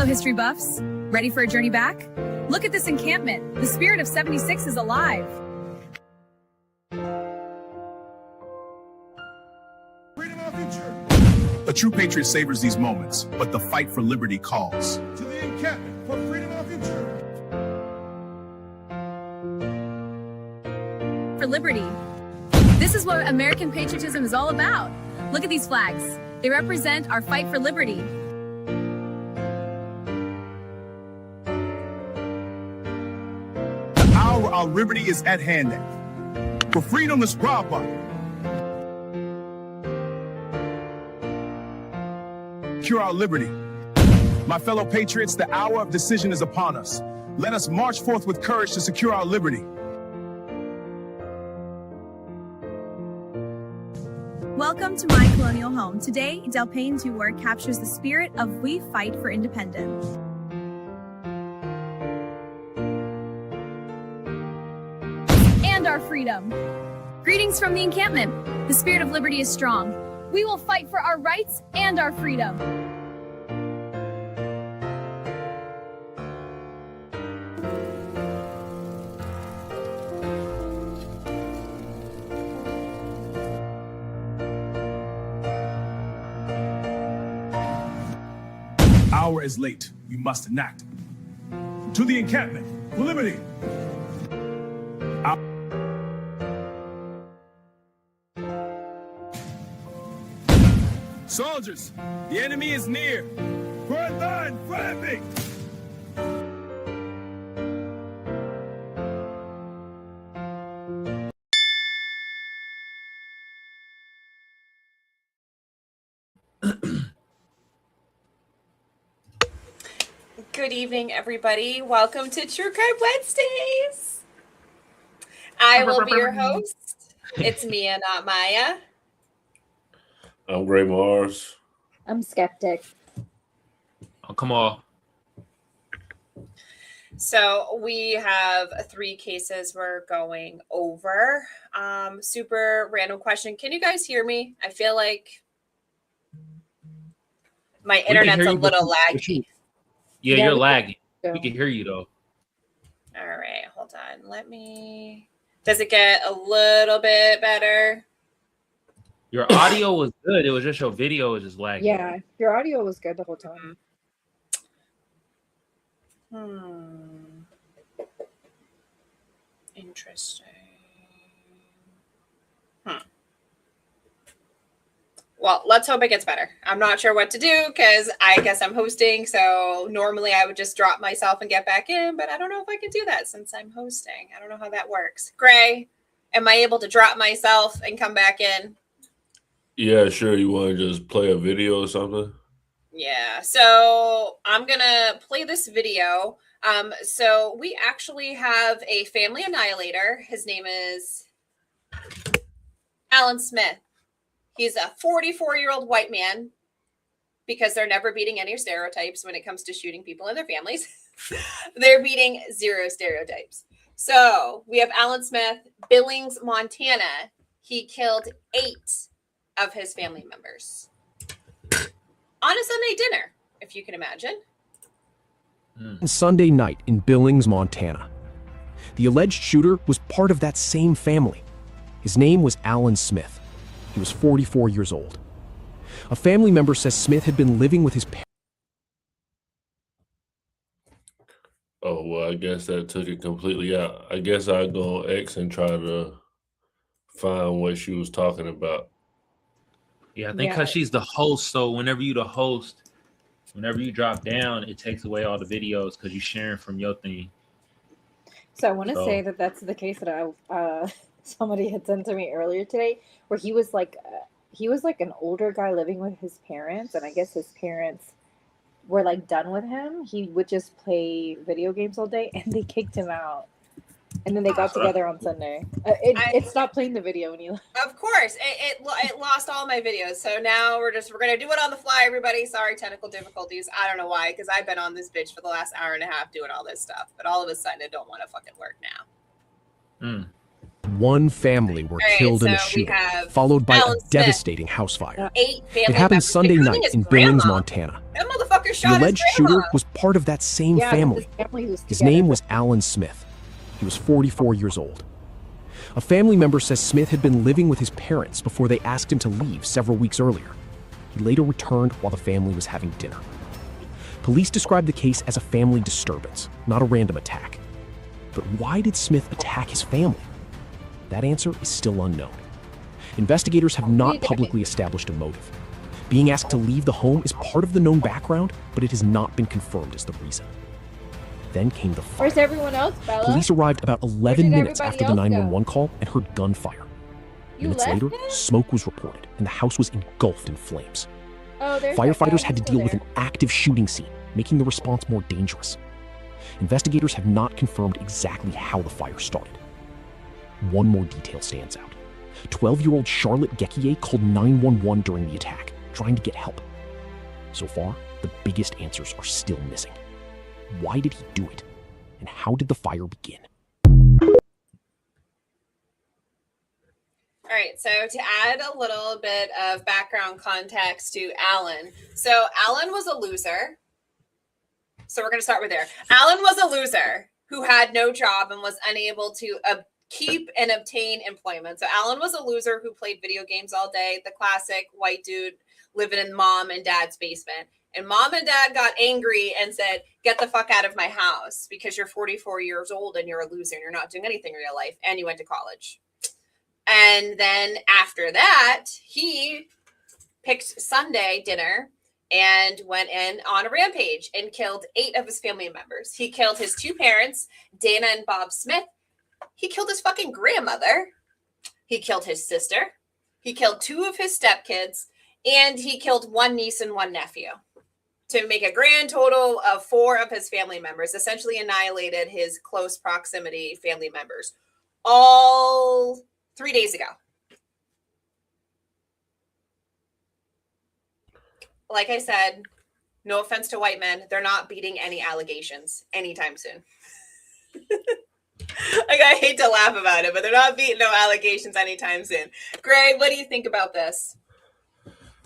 history buffs. Ready for a journey back? Look at this encampment. The spirit of 76 is alive. Freedom of future. A true patriot savors these moments, but the fight for liberty calls. To the encampment for freedom of future. For liberty. This is what American patriotism is all about. Look at these flags. They represent our fight for liberty. The hour our liberty is at hand. For freedom is proper. Secure our liberty. My fellow patriots, the hour of decision is upon us. Let us march forth with courage to secure our liberty. Welcome to my colonial home. Today, Del Payne 2 Word captures the spirit of We Fight for Independence. And our freedom. Greetings from the encampment. The spirit of liberty is strong. We will fight for our rights and our freedom. Hour is late. We must enact. To the encampment for liberty. Soldiers, the enemy is near. Front line, framing. Good evening, everybody. Welcome to True Crime Wednesdays. I will be your host. It's Mia, not Maya. I'm Gray Mars. I'm Skeptic. Oh, Kamal. So we have 3 cases we're going over. Super random question. Can you guys hear me? I feel like my internet's a little laggy. Yeah, you're lagging. We can hear you though. All right, hold on. Does it get a little bit better? Your audio was good. It was just your video was just lagging. Yeah, your audio was good the whole time. Interesting. Well, let's hope it gets better. I'm not sure what to do because I guess I'm hosting. So normally I would just drop myself and get back in, but I don't know if I can do that since I'm hosting. I don't know how that works. Gray, am I able to drop myself and come back in? Yeah, sure. You want to just play a video or something? Yeah, so I'm going to play this video. So we actually have a family annihilator. His name is Alan Smith. He's a 44-year-old white man because they're never beating any stereotypes when it comes to shooting people and their families. They're beating 0 stereotypes. So we have Alan Smith, Billings, Montana. He killed 8 of his family members on a Sunday dinner, if you can imagine. Sunday night in Billings, Montana. The alleged shooter was part of that same family. His name was Alan Smith. He was 44 years old. A family member says Smith had been living with his parents. Oh, well, I guess that took it completely out. I guess I'll go on X and try to find what she was talking about. Yeah, I think because she's the host, so whenever you drop down, it takes away all the videos because you're sharing from your thing. So I want to say that that's the case that somebody had sent to me earlier today, where he was like an older guy living with his parents, and I guess his parents were like done with him. He would just play video games all day, and they kicked him out. And then they got together on Sunday. It stopped playing the video when you. Of course, it lost all my videos. So now we're gonna do it on the fly, everybody. Sorry, technical difficulties. I don't know why, because I've been on this bitch for the last hour and a half doing all this stuff, but all of a sudden it don't want to fucking work now. One family were killed in a shooting, followed by Alan a devastating house fire. 8 family It happened members, Sunday including night his in grandma. Billings, Montana. That motherfucker motherfucker The shot his alleged grandma. shooter was part of that same Yeah, family. his family was His together. name was Alan Smith. He was 44 years old. A family member says Smith had been living with his parents before they asked him to leave several weeks earlier. He later returned while the family was having dinner. Police described the case as a family disturbance, not a random attack. But why did Smith attack his family? That answer is still unknown. Investigators have not publicly established a motive. Being asked to leave the home is part of the known background, but it has not been confirmed as the reason. Then came the fire. Where's everyone else, Bella? Police arrived about 11 did minutes everybody after the else go? 911 call and heard gunfire. You Minutes left later, him? smoke was reported and the house was engulfed in flames. Oh, there's that guy. Firefighters had to He's deal still with an there. active shooting scene, making the response more dangerous. Investigators have not confirmed exactly how the fire started. One more detail stands out. 12-year-old Charlotte Gekier called 911 during the attack, trying to get help. So far, the biggest answers are still missing. Why did he do it? And how did the fire begin? All right, so to add a little bit of background context to Alan. So Alan was a loser. So we're going to start with there. Alan was a loser who had no job and was unable to keep and obtain employment. So Alan was a loser who played video games all day, the classic white dude living in mom and dad's basement. And mom and dad got angry and said, get the fuck out of my house because you're 44 years old and you're a loser and you're not doing anything in real life and you went to college. And then after that, he picked Sunday dinner and went in on a rampage and killed 8 of his family members. He killed his 2 parents, Dana and Bob Smith. He killed his fucking grandmother. He killed his sister. He killed 2 of his stepkids. And he killed 1 niece and 1 nephew to make a grand total of 4 of his family members, essentially annihilated his close proximity family members. All 3 days ago. Like I said, no offense to white men, they're not beating any allegations anytime soon. Like, I hate to laugh about it, but they're not beating no allegations anytime soon. Greg, what do you think about this?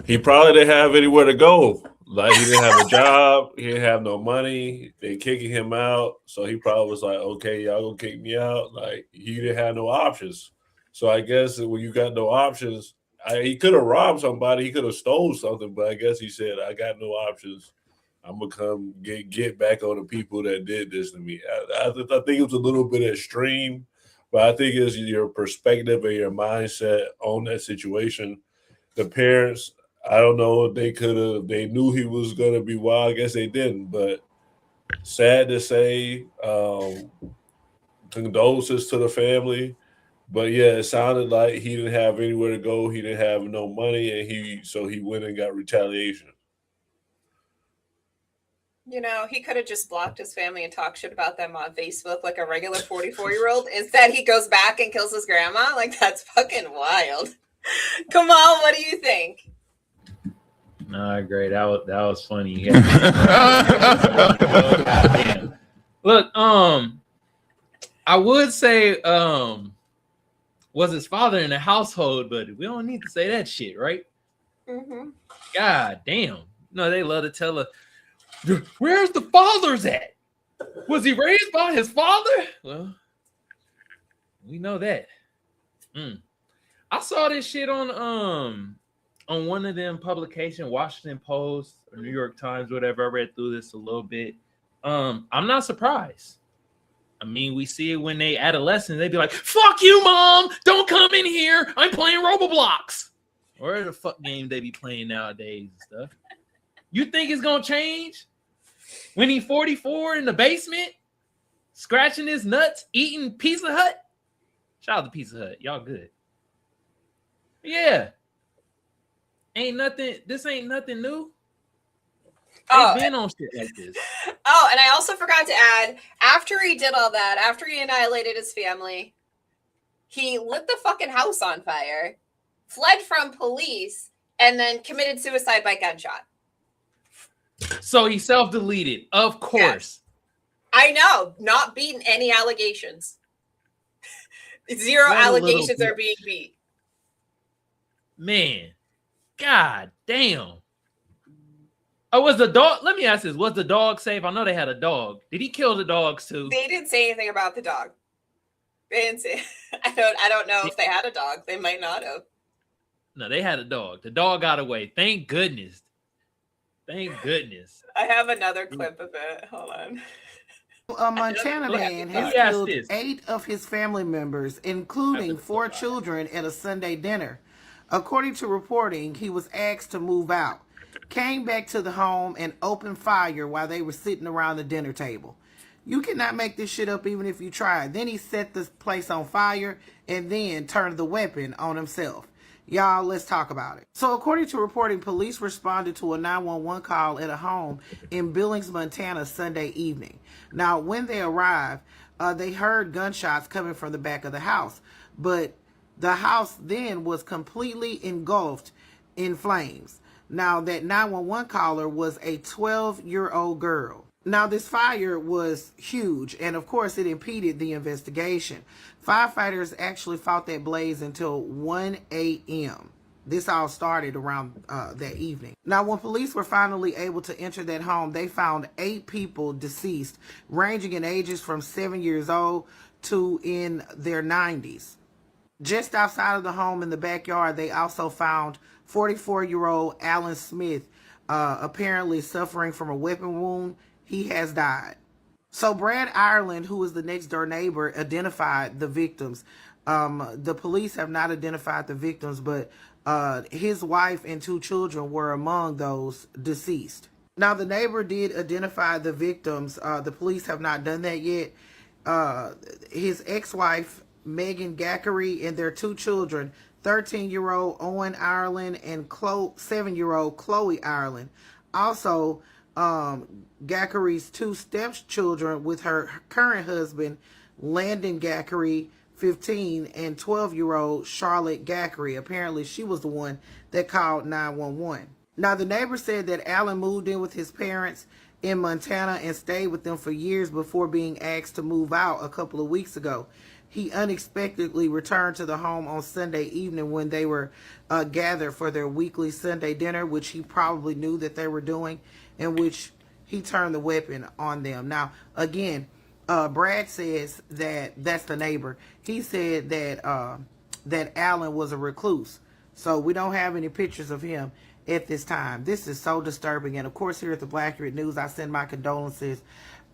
He probably didn't have anywhere to go. Like, he didn't have a job. He didn't have no money. They kicking him out. So he probably was like, okay, y'all gonna kick me out. Like, he didn't have no options. So I guess when you got no options, he could have robbed somebody. He could have stole something. But I guess he said, I got no options. I'm going to come get back on the people that did this to me. I think it was a little bit extreme. But I think it's your perspective and your mindset on that situation. The parents, I don't know if they knew he was going to be wild. I guess they didn't, but sad to say, condolences to the family. But yeah, it sounded like he didn't have anywhere to go. He didn't have no money, and so he went and got retaliation. You know, he could have just blocked his family and talked shit about them on Facebook like a regular 44-year-old. Instead, he goes back and kills his grandma. Like, that's fucking wild. Kamal, what do you think? Nah, great. That was funny. Yeah. Look, I would say, was his father in the household, but we don't need to say that shit, right? Mm-hmm. God damn. No, they love to tell us, where's the father's at? Was he raised by his father? Well, we know that. I saw this shit on one of them publications, Washington Post or New York Times, whatever. I read through this a little bit. I'm not surprised. I mean, we see it when they adolescents, they be like, fuck you, mom, don't come in here, I'm playing Roblox. Or the fuck game they be playing nowadays and stuff. You think it's gonna change? When he's 44 in the basement, scratching his nuts, eating Pizza Hut? Shout out to Pizza Hut, y'all good. Yeah. This ain't nothing new. They've been on shit like this. Oh, and I also forgot to add, after he did all that, after he annihilated his family, he lit the fucking house on fire, fled from police, and then committed suicide by gunshot. So he self-deleted, of course. Yeah. I know, not beating any allegations. 0 allegations are being beat. Man, god damn. Oh, was the dog? Let me ask this: was the dog safe? I know they had a dog. Did he kill the dogs too? They didn't say anything about the dog. They didn't say. I don't know if they had a dog. They might not have. No, they had a dog. The dog got away. Thank goodness. Thank goodness. I have another clip of it. Hold on. A Montana man has killed 8 of his family members, including 4 children, at a Sunday dinner. According to reporting, he was asked to move out, came back to the home, and opened fire while they were sitting around the dinner table. You cannot make this shit up even if you try. Then he set the place on fire and then turned the weapon on himself. Y'all, let's talk about it. So according to reporting, police responded to a 911 call at a home in Billings, Montana, Sunday evening. Now, when they arrived, they heard gunshots coming from the back of the house, but the house then was completely engulfed in flames. Now, that 911 caller was a 12-year-old girl. Now, this fire was huge, and of course, it impeded the investigation. Firefighters actually fought that blaze until 1 a.m. This all started around that evening. Now, when police were finally able to enter that home, they found 8 people deceased, ranging in ages from 7 years old to in their 90s. Just outside of the home in the backyard, they also found 44-year-old Alan Smith, apparently suffering from a weapon wound. He has died. So Brad Ireland, who is the next door neighbor, identified the victims. The police have not identified the victims, but his wife and 2 children were among those deceased. Now, the neighbor did identify the victims. The police have not done that yet. His ex-wife, Megan Gackery, and their 2 children, 13-year-old Owen Ireland and 7-year-old Chloe Ireland. Also, Gackery's 2 stepchildren with her current husband, Landon Gackery, 15, and 12-year-old Charlotte Gackery. Apparently, she was the one that called 911. Now, the neighbor said that Alan moved in with his parents in Montana and stayed with them for years before being asked to move out a couple of weeks ago. He unexpectedly returned to the home on Sunday evening when they were gathered for their weekly Sunday dinner, which he probably knew that they were doing, in which he turned the weapon on them. Now, again, Brad says that that's the neighbor. He said that that Alan was a recluse. So we don't have any pictures of him at this time. This is so disturbing. And of course, here at the Blackerate News, I send my condolences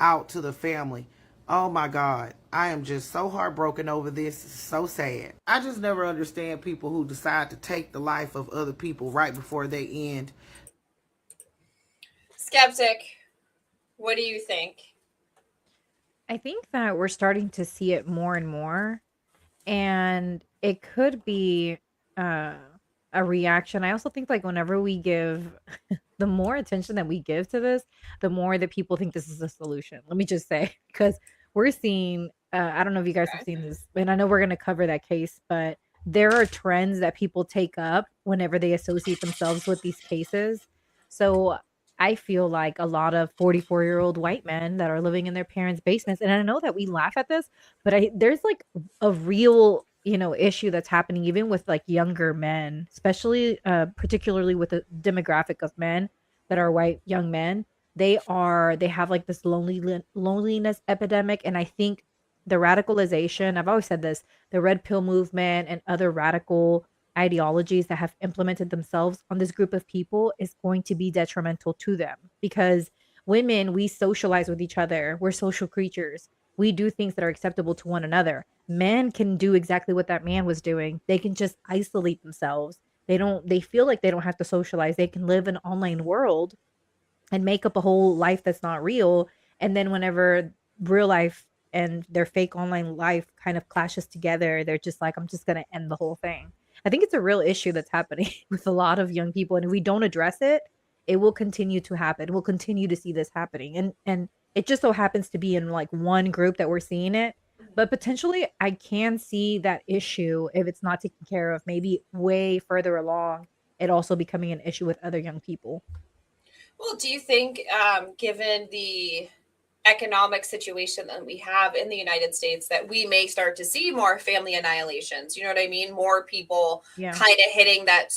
out to the family. Oh my God, I am just so heartbroken over this. It's so sad. I just never understand people who decide to take the life of other people right before they end. Skeptic, what do you think? I think that we're starting to see it more and more, and it could be a reaction. I also think like whenever we give, the more attention that we give to this, the more that people think this is a solution. Let me just say, because we're seeing, I don't know if you guys have seen this, and I know we're going to cover that case, but there are trends that people take up whenever they associate themselves with these cases. So I feel like a lot of 44-year-old white men that are living in their parents' basements, and I know that we laugh at this, but there's like a real, issue that's happening even with like younger men, especially particularly with the demographic of men that are white young men. They have like this loneliness epidemic, and I think the radicalization, I've always said this, the red pill movement and other radical ideologies that have implemented themselves on this group of people is going to be detrimental to them, because women, we socialize with each other. We're social creatures. We do things that are acceptable to one another. Men can do exactly what that man was doing. They can just isolate themselves. They feel like they don't have to socialize. They can live in an online world and make up a whole life that's not real. And then whenever real life and their fake online life kind of clashes together, they're just like, I'm just going to end the whole thing. I think it's a real issue that's happening with a lot of young people. And if we don't address it, it will continue to happen. We'll continue to see this happening. And it just so happens to be in like one group that we're seeing it. But potentially I can see that issue, if it's not taken care of, maybe way further along, it also becoming an issue with other young people. Well, do you think, given the economic situation that we have in the United States, that we may start to see more family annihilations? You know what I mean? More people kind of hitting that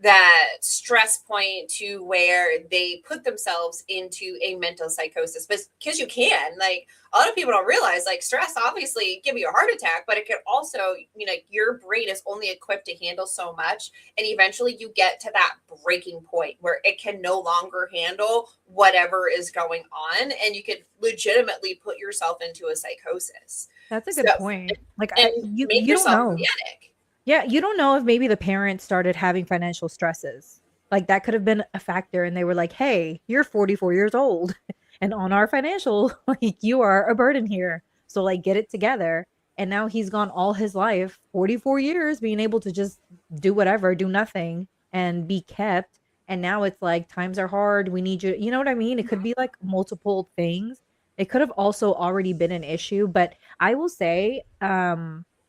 that stress point to where they put themselves into a mental psychosis, but because you can, like, a lot of people don't realize, like, stress obviously give you a heart attack, but it could also, you know, your brain is only equipped to handle so much, and eventually you get to that breaking point where it can no longer handle whatever is going on, and you could legitimately put yourself into a psychosis. That's a good point. Like, you make don't yourself know. manic. Yeah, you don't know if maybe the parents started having financial stresses. Like, that could have been a factor, and they were like, "Hey, you're 44 years old, and on our financial, like, you are a burden here. So, like, get it together." And now he's gone all his life, 44 years, being able to just do whatever, do nothing, and be kept. And now it's like, times are hard. We need you. You know what I mean? It could be like multiple things. It could have also already been an issue, but I will say,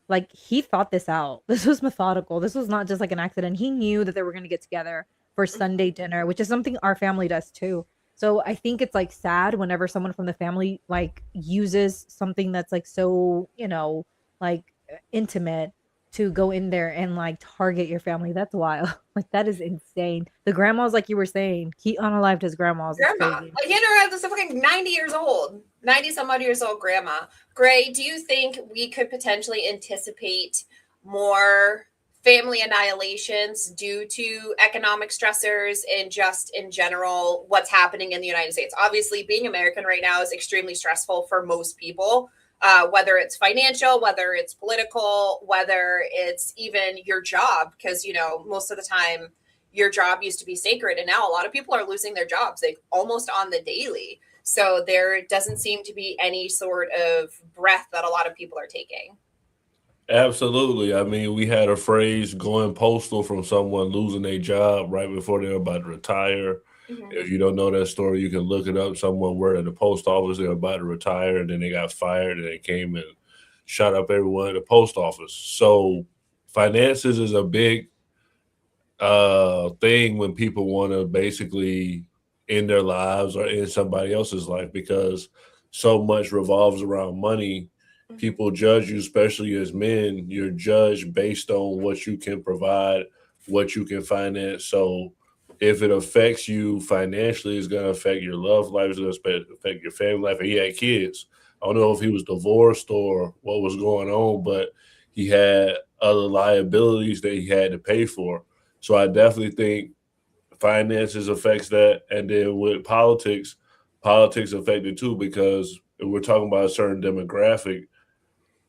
like, he thought this out. This was methodical. This was not just like an accident. He knew that they were going to get together for Sunday dinner, which is something our family does too. So I think it's like sad whenever someone from the family like uses something that's like so, you know, like intimate to go in there and like target your family. That's wild. Like, that is insane. The grandmas, like you were saying, he unalived his grandmas. Grandma, like, he had this fucking 90 years old, 90 some odd years old grandma. Gray, do you think we could potentially anticipate more family annihilations due to economic stressors and just in general what's happening in the United States? Obviously, being American right now is extremely stressful for most people, whether it's financial, whether it's political, whether it's even your job, because, you know, most of the time your job used to be sacred, and now a lot of people are losing their jobs, like, almost on the daily. So there doesn't seem to be any sort of breath that a lot of people are taking. Absolutely. I mean, we had a phrase going postal from someone losing their job right before they were about to retire. Mhm. If you don't know that story, you can look it up. Someone worked at the post office, they were about to retire, and then they got fired, and they came and shot up everyone at the post office. So finances is a big thing when people want to basically end their lives or end somebody else's life, because so much revolves around money. People judge you, especially as men. You're judged based on what you can provide, what you can finance. So if it affects you financially, it's going to affect your love life. It's going to affect your family life. And he had kids. I don't know if he was divorced or what was going on, but he had other liabilities that he had to pay for. So I definitely think finances affects that. And then with politics affected too, because if we're talking about a certain demographic,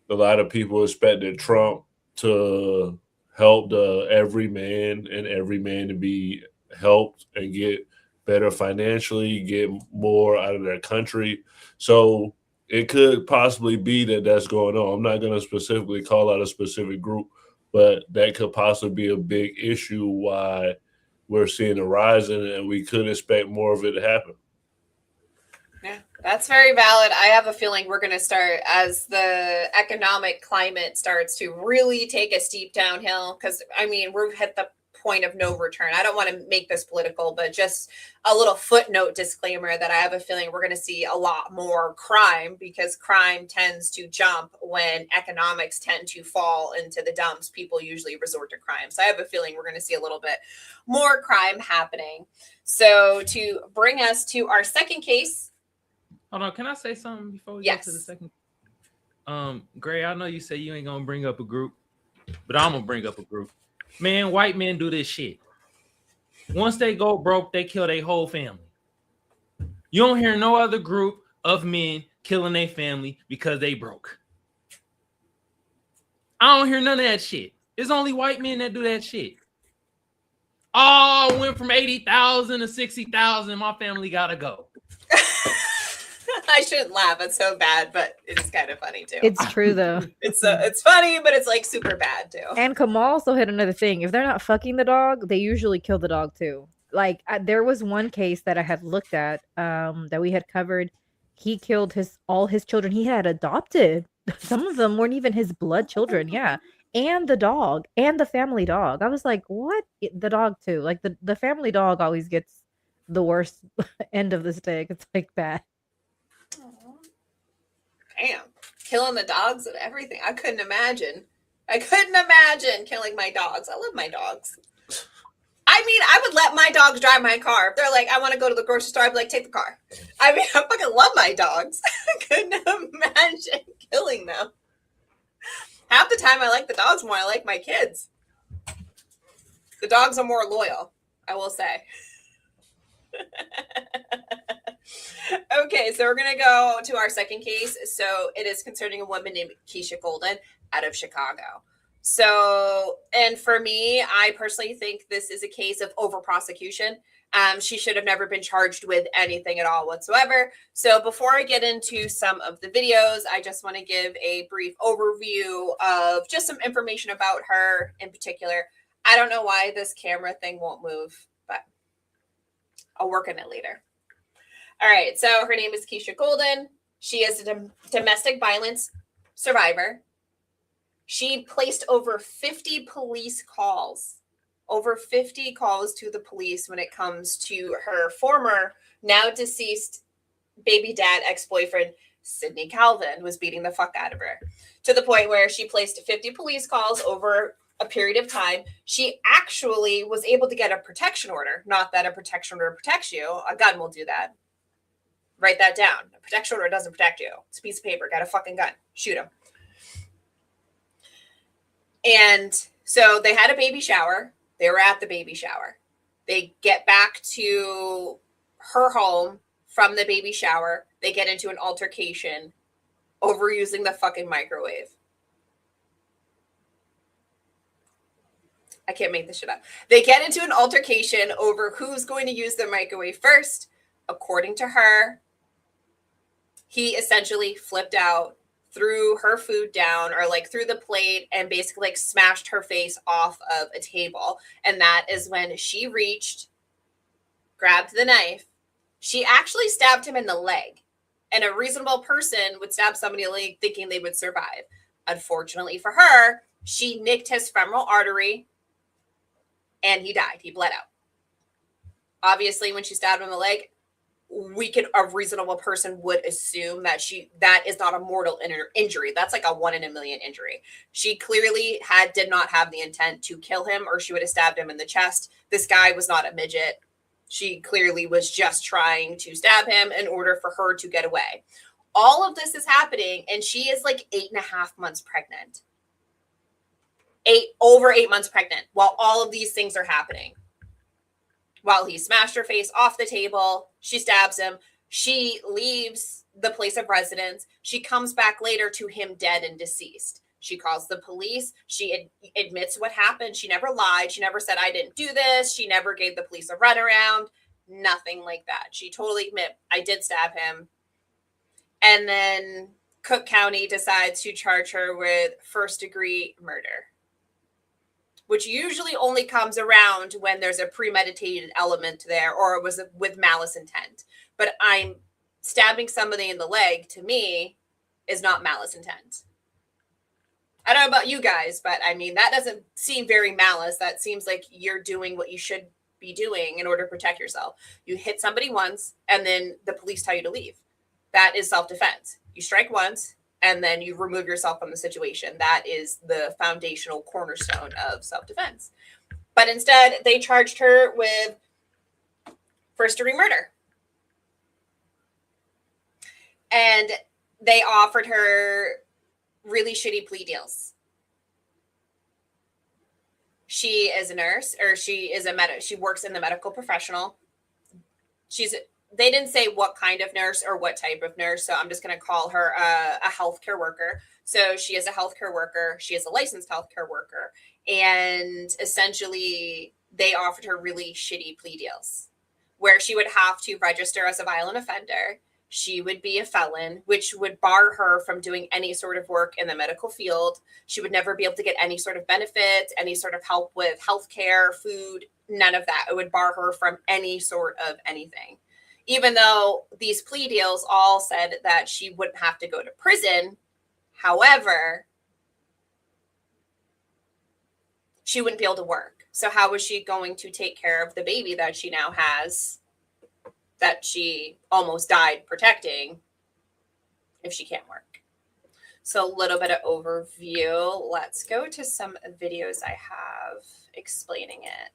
a lot of people expected Trump to help the everyman to be helped and get better financially, get more out of their country. So it could possibly be that that's going on. I'm not going to specifically call out a specific group, but that could possibly be a big issue why we're seeing a rise in it, and we could expect more of it to happen. Yeah, that's very valid. I have a feeling we're going to start, as the economic climate starts to really take a steep downhill, because, I mean, we're at the point of no return. I don't want to make this political, but just a little footnote disclaimer that I have a feeling we're going to see a lot more crime, because crime tends to jump when economics tend to fall into the dumps. People usually resort to crime. So I have a feeling we're going to see a little bit more crime happening. So to bring us to our second case. Hold on, can I say something before we get to the second? Gray, I know you say you ain't gonna bring up a group, but I'm gonna bring up a group. Man, white men do this shit. Once they go broke, they kill their whole family. You don't hear no other group of men killing their family because they broke. I don't hear none of that shit. It's only white men that do that shit. Oh, went from 80,000 to 60,000. My family gotta go. I shouldn't laugh. It's so bad, but it's kind of funny too. It's true though. It's funny, but it's like super bad too. And Kamal also hit another thing. If they're not fucking the dog, they usually kill the dog too. Like, there was one case that I had looked at that we had covered. He killed all his children. He had adopted. Some of them weren't even his blood children. Yeah. And the dog and the family dog. I was like, what? The dog too. Like, the family dog always gets the worst end of the stick. It's like bad. Damn, killing the dogs and everything. I couldn't imagine killing my dogs. I love my dogs. I I mean, I would let my dogs drive my car. If they're like, I want to go to the grocery store, I'd be like, take the car. I mean, I fucking love my dogs. I couldn't imagine killing them. Half the time I like the dogs more. I like my kids. The dogs are more loyal, I will say. Okay, so we're going to go to our second case. So it is concerning a woman named Keyshia Golden out of Chicago. So, and for me, I personally think this is a case of over-prosecution. She should have never been charged with anything at all whatsoever. So before I get into some of the videos, I just want to give a brief overview of just some information about her in particular. I don't know why this camera thing won't move, but I'll work on it later. All right, so her name is Keyshia Golden. She is a domestic violence survivor. She placed over 50 police calls, over 50 calls to the police when it comes to her former, now deceased baby dad, ex-boyfriend, Sidney Calvin, was beating the fuck out of her to the point where she placed 50 police calls over a period of time. She actually was able to get a protection order. Not that a protection order protects you. A gun will do that. Write that down. A protection order doesn't protect you. It's a piece of paper. Got a fucking gun. Shoot him. And so they had a baby shower. They were at the baby shower. They get back to her home from the baby shower. They get into an altercation over using the fucking microwave. I can't make this shit up. They get into an altercation over who's going to use the microwave first. According to her, he essentially flipped out, threw her food down or like threw the plate and basically like smashed her face off of a table. And that is when she reached, grabbed the knife. She actually stabbed him in the leg. And a reasonable person would stab somebody in the leg thinking they would survive. Unfortunately for her, she nicked his femoral artery and he died. He bled out. Obviously, when she stabbed him in the leg, a reasonable person would assume that that is not a mortal injury. That's like a 1 in a million injury. She clearly did not have the intent to kill him, or she would have stabbed him in the chest. This guy was not a midget. She clearly was just trying to stab him in order for her to get away. All of this is happening, and she is like 8.5 months pregnant. Over 8 months pregnant while all of these things are happening. While he smashed her face off the table, she stabs him. She leaves the place of residence. She comes back later to him dead and deceased. She calls the police. She admits what happened. She never lied. She never said, I didn't do this. She never gave the police a runaround. Nothing like that. She totally admit, I did stab him. And then Cook County decides to charge her with first-degree murder, which usually only comes around when there's a premeditated element there or it was with malice intent. But I'm stabbing somebody in the leg, to me, is not malice intent. I don't know about you guys, but I mean, that doesn't seem very malice. That seems like you're doing what you should be doing in order to protect yourself. You hit somebody once and then the police tell you to leave. That is self-defense. You strike once, and then you remove yourself from the situation. That is the foundational cornerstone of self-defense. But instead, they charged her with first-degree murder. And they offered her really shitty plea deals. She is a nurse, or she works in the medical professional. They didn't say what kind of nurse or what type of nurse, so I'm just going to call her a healthcare worker. So she is a healthcare worker. She is a licensed healthcare worker. And essentially, they offered her really shitty plea deals where she would have to register as a violent offender. She would be a felon, which would bar her from doing any sort of work in the medical field. She would never be able to get any sort of benefits, any sort of help with healthcare, food, none of that. It would bar her from any sort of anything. Even though these plea deals all said that she wouldn't have to go to prison, however, she wouldn't be able to work. So how was she going to take care of the baby that she now has, that she almost died protecting, if she can't work? So a little bit of overview. Let's go to some videos I have explaining it.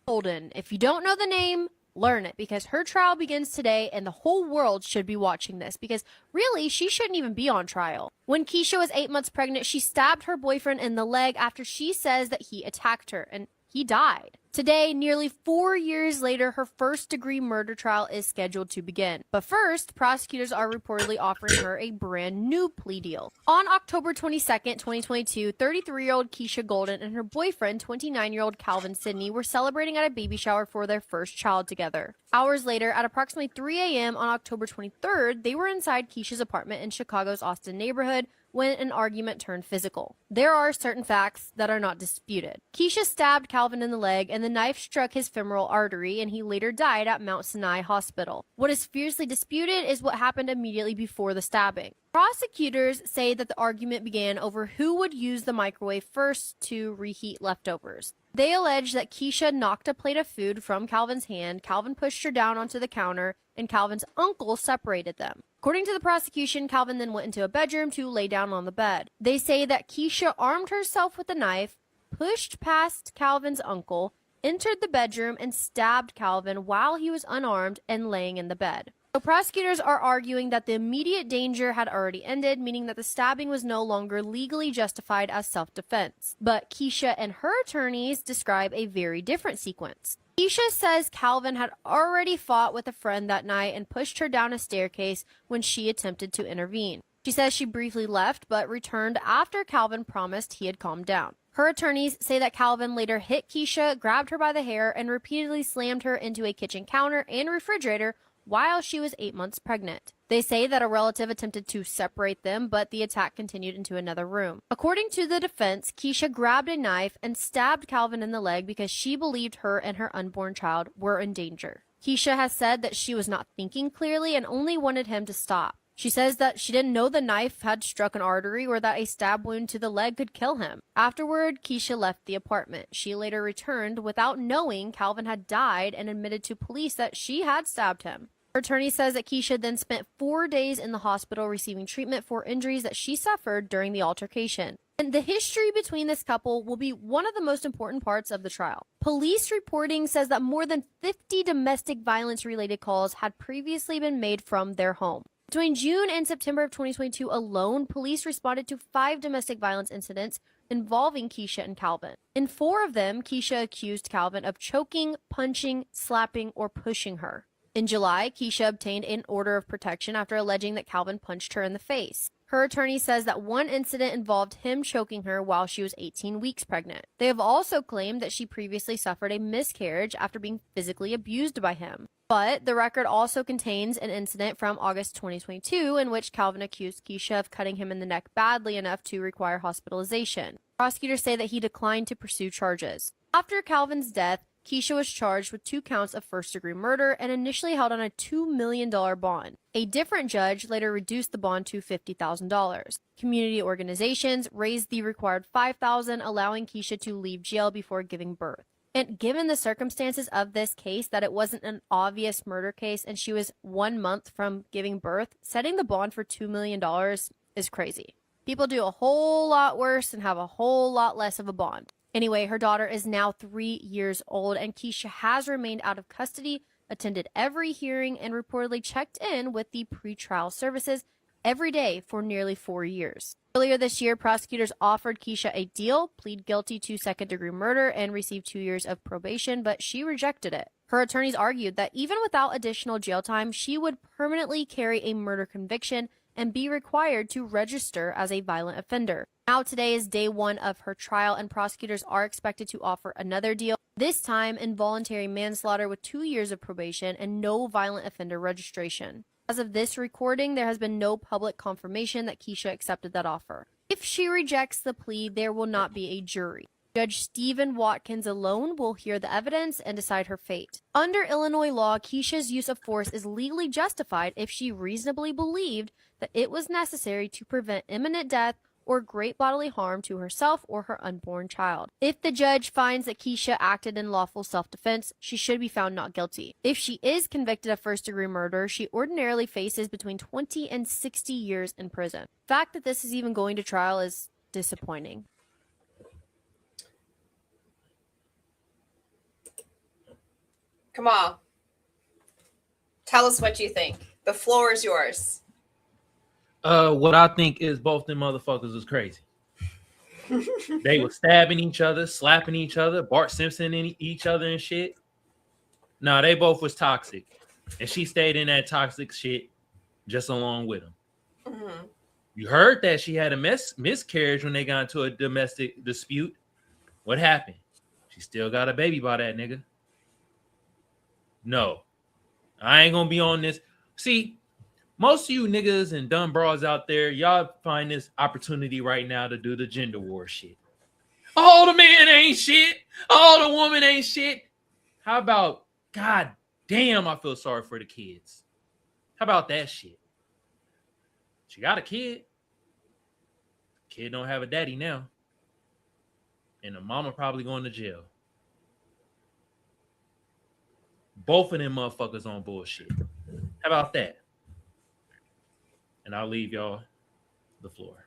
Golden. If you don't know the name, learn it, because her trial begins today and the whole world should be watching this, because really she shouldn't even be on trial. When Keyshia was 8 months pregnant, she stabbed her boyfriend in the leg after she says that he attacked her, and he died. Today, nearly 4 years later, her first-degree murder trial is scheduled to begin. But first, prosecutors are reportedly offering her a brand new plea deal. On October 22nd, 2022, 33-year-old Keyshia Golden and her boyfriend, 29-year-old Calvin Sidney, were celebrating at a baby shower for their first child together. Hours later, at approximately 3 a.m. on October 23rd, they were inside Keyshia's apartment in Chicago's Austin neighborhood when an argument turned physical. There are certain facts that are not disputed. Keyshia stabbed Calvin in the leg, and the knife struck his femoral artery, and he later died at Mount Sinai Hospital. What is fiercely disputed is what happened immediately before the stabbing. Prosecutors say that the argument began over who would use the microwave first to reheat leftovers. They allege that Keyshia knocked a plate of food from Calvin's hand, Calvin pushed her down onto the counter, and Calvin's uncle separated them. According to the prosecution, Calvin then went into a bedroom to lay down on the bed. They say that Keyshia armed herself with a knife, pushed past Calvin's uncle, entered the bedroom, and stabbed Calvin while he was unarmed and laying in the bed. So prosecutors are arguing that the immediate danger had already ended, meaning that the stabbing was no longer legally justified as self-defense. But Keyshia and her attorneys describe a very different sequence. Keyshia says Calvin had already fought with a friend that night and pushed her down a staircase when she attempted to intervene. She says she briefly left but returned after Calvin promised he had calmed down. Her attorneys say that Calvin later hit Keyshia, grabbed her by the hair, and repeatedly slammed her into a kitchen counter and refrigerator while she was 8 months pregnant. They say that a relative attempted to separate them, but the attack continued into another room. According to the defense, Keyshia grabbed a knife and stabbed Calvin in the leg because she believed her and her unborn child were in danger. Keyshia has said that she was not thinking clearly and only wanted him to stop. She says that she didn't know the knife had struck an artery or that a stab wound to the leg could kill him. Afterward, Keyshia left the apartment. She later returned without knowing Calvin had died and admitted to police that she had stabbed him. Her attorney says that Keyshia then spent 4 days in the hospital receiving treatment for injuries that she suffered during the altercation. And the history between this couple will be one of the most important parts of the trial. Police reporting says that more than 50 domestic violence-related calls had previously been made from their home. Between June and September of 2022 alone, police responded to 5 domestic violence incidents involving Keyshia and Calvin. In 4 of them, Keyshia accused Calvin of choking, punching, slapping, or pushing her. In July, Keyshia obtained an order of protection after alleging that Calvin punched her in the face. Her attorney says that one incident involved him choking her while she was 18 weeks pregnant. They have also claimed that she previously suffered a miscarriage after being physically abused by him. But the record also contains an incident from August 2022 in which Calvin accused Keyshia of cutting him in the neck badly enough to require hospitalization. Prosecutors say that he declined to pursue charges. After Calvin's death, Keyshia was charged with 2 counts of first-degree murder and initially held on a $2 million bond. A different judge later reduced the bond to $50,000. Community organizations raised the required $5,000, allowing Keyshia to leave jail before giving birth. And given the circumstances of this case, that it wasn't an obvious murder case and she was 1 month from giving birth, setting the bond for $2 million is crazy. People do a whole lot worse and have a whole lot less of a bond. Anyway, her daughter is now 3 years old, and Keyshia has remained out of custody, attended every hearing, and reportedly checked in with the pretrial services every day for nearly 4 years. Earlier this year, prosecutors offered Keyshia a deal, plead guilty to second-degree murder, and receive 2 years of probation, but she rejected it. Her attorneys argued that even without additional jail time, she would permanently carry a murder conviction and be required to register as a violent offender. Now today is day 1 of her trial, and prosecutors are expected to offer another deal, this time involuntary manslaughter with 2 years of probation and no violent offender registration. As of this recording, there has been no public confirmation that Keyshia accepted that offer. If she rejects the plea, there will not be a jury. Judge Stephen Watkins alone will hear the evidence and decide her fate. Under Illinois law, Keyshia's use of force is legally justified if she reasonably believed that it was necessary to prevent imminent death or great bodily harm to herself or her unborn child. If the judge finds that Keyshia acted in lawful self-defense, she should be found not guilty. If she is convicted of first-degree murder, she ordinarily faces between 20 and 60 years in prison. The fact that this is even going to trial is disappointing. Kamal, tell us what you think. The floor is yours. What I think is both them motherfuckers is crazy. They were stabbing each other, slapping each other, Bart Simpson in each other and shit. Nah, they both was toxic. And she stayed in that toxic shit just along with him. Mm-hmm. You heard that she had a miscarriage when they got into a domestic dispute. What happened? She still got a baby by that nigga. No. I ain't gonna be on this. See, most of you niggas and dumb bras out there, y'all find this opportunity right now to do the gender war shit. Oh, the man ain't shit. Oh, the woman ain't shit. How about, God damn, I feel sorry for the kids. How about that shit? She got a kid. Kid don't have a daddy now. And the mama probably going to jail. Both of them motherfuckers on bullshit. How about that? And I'll leave y'all the floor.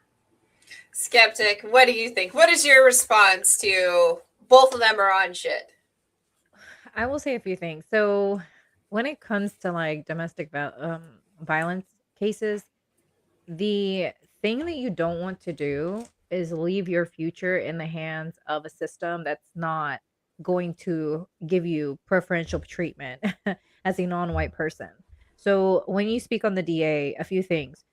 Skeptic, what do you think? What is your response to both of them are on shit? I will say a few things. So when it comes to like domestic violence cases, the thing that you don't want to do is leave your future in the hands of a system that's not going to give you preferential treatment as a non-white person. So when you speak on the DA, a few things.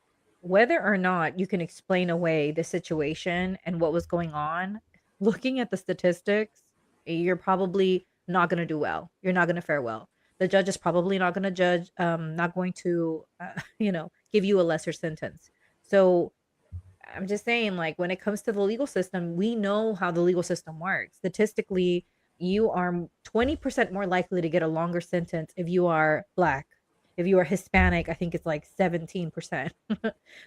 Whether or not you can explain away the situation and what was going on, looking at the statistics, you're probably not going to do well. You're not going to fare well. The judge is probably not going to not going to, give you a lesser sentence. So I'm just saying, like, when it comes to the legal system, we know how the legal system works. Statistically, you are 20% more likely to get a longer sentence if you are Black. If you are Hispanic, I think it's like 17%.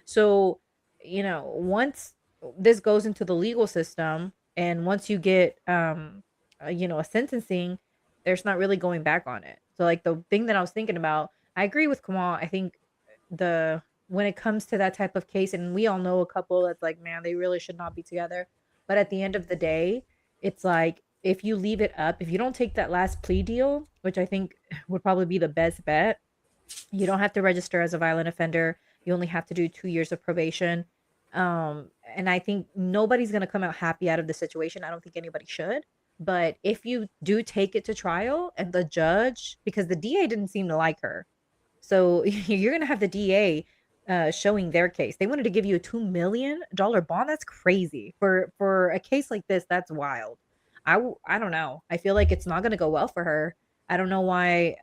So, once this goes into the legal system and once you get, a sentencing, there's not really going back on it. So like the thing that I was thinking about, I agree with Kamal. I think when it comes to that type of case, and we all know a couple that's like, man, they really should not be together. But at the end of the day, it's like, if you leave it up, if you don't take that last plea deal, which I think would probably be the best bet, you don't have to register as a violent offender. You only have to do 2 years of probation. And I think nobody's going to come out happy out of the situation. I don't think anybody should. But if you do take it to trial and the judge, because the DA didn't seem to like her. So you're going to have the DA showing their case. They wanted to give you a $2 million bond. That's crazy. For a case like this, that's wild. I don't know. I feel like it's not going to go well for her. I don't know why.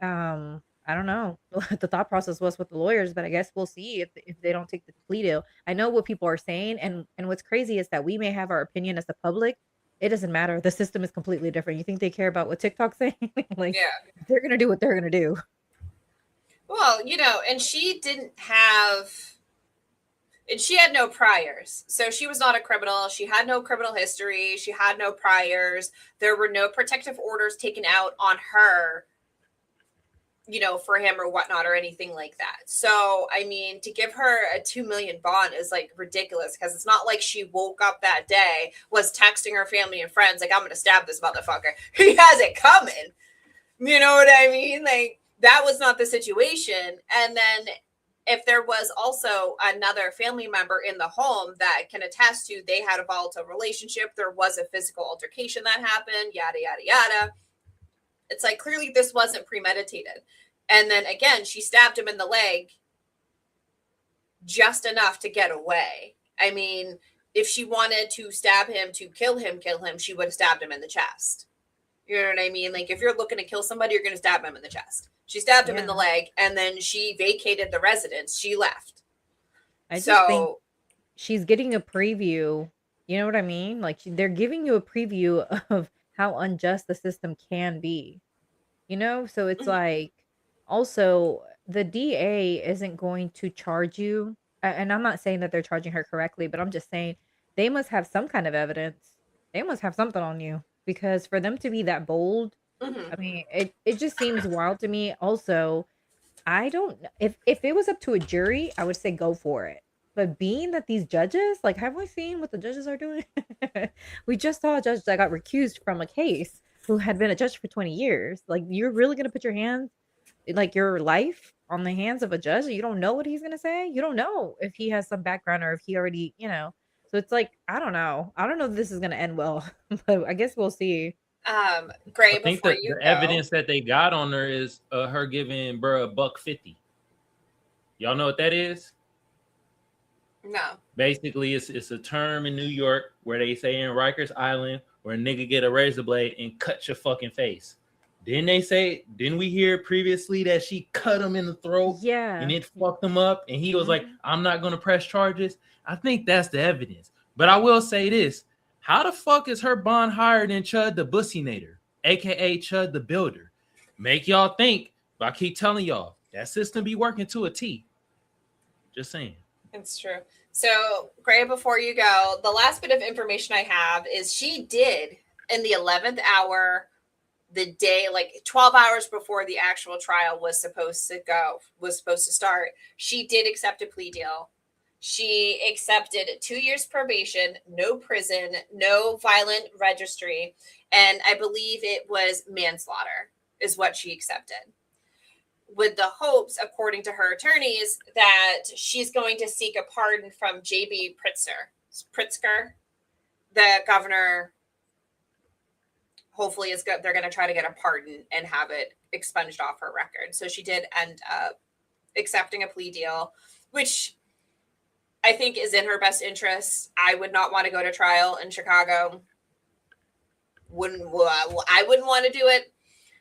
I don't know what the thought process was with the lawyers, but I guess we'll see if they don't take the plea deal. I know what people are saying, and what's crazy is that we may have our opinion as the public. It doesn't matter. The system is completely different. You think they care about what TikTok's saying? They're gonna do what they're gonna do. Well, and she had no priors. So she was not a criminal. She had no criminal history. She had no priors. There were no protective orders taken out on her, for him or whatnot or anything like that. So, I mean, to give her a $2 million bond is like ridiculous, because it's not like she woke up that day, was texting her family and friends, like, I'm going to stab this motherfucker. He has it coming. You know what I mean? Like, that was not the situation. And then if there was also another family member in the home that can attest to they had a volatile relationship, there was a physical altercation that happened, yada, yada, yada. It's like, clearly this wasn't premeditated. And then again, she stabbed him in the leg just enough to get away. I mean, if she wanted to stab him to kill him, she would have stabbed him in the chest. You know what I mean? Like, if you're looking to kill somebody, you're going to stab him in the chest. She stabbed him in the leg, and then she vacated the residence. She left. I just think she's getting a preview. You know what I mean? Like, they're giving you a preview of how unjust the system can be. So it's like, also, the DA isn't going to charge you. And I'm not saying that they're charging her correctly, but I'm just saying they must have some kind of evidence. They must have something on you, because for them to be that bold, I mean, it just seems wild to me. Also, I don't, if it was up to a jury, I would say go for it. But being that these judges, like, have we seen what the judges are doing? We just saw a judge that got recused from a case. who had been a judge for 20 years. Like, you're really gonna put your hands, like your life, on the hands of a judge? You don't know what he's gonna say. You don't know if he has some background or if he already, So it's like, I don't know. I don't know if this is gonna end well, but I guess we'll see. Gray, I think before that you the go, evidence that they got on her is her giving bruh $1.50. Y'all know what that is? no. Basically, it's a term in New York where they say in Rikers Island where a nigga get a razor blade and cut your fucking face. Didn't we hear previously that she cut him in the throat? Yeah. And it fucked him up. And he was like, I'm not going to press charges. I think that's the evidence. But I will say this. How the fuck is her bond higher than Chud the Bussinator, a.k.a. Chud the Builder? Make y'all think, but I keep telling y'all, that system be working to a T. Just saying. It's true. So, Gray, before you go, the last bit of information I have is she did, in the 11th hour, the day, like 12 hours before the actual trial was supposed to start, she did accept a plea deal. She accepted 2 years probation, no prison, no violent registry, and I believe it was manslaughter is what she accepted, with the hopes, according to her attorneys, that she's going to seek a pardon from J.B. Pritzker, the governor. Hopefully they're going to try to get a pardon and have it expunged off her record. So she did end up accepting a plea deal, which I think is in her best interest. I would not want to go to trial in Chicago. I wouldn't want to do it.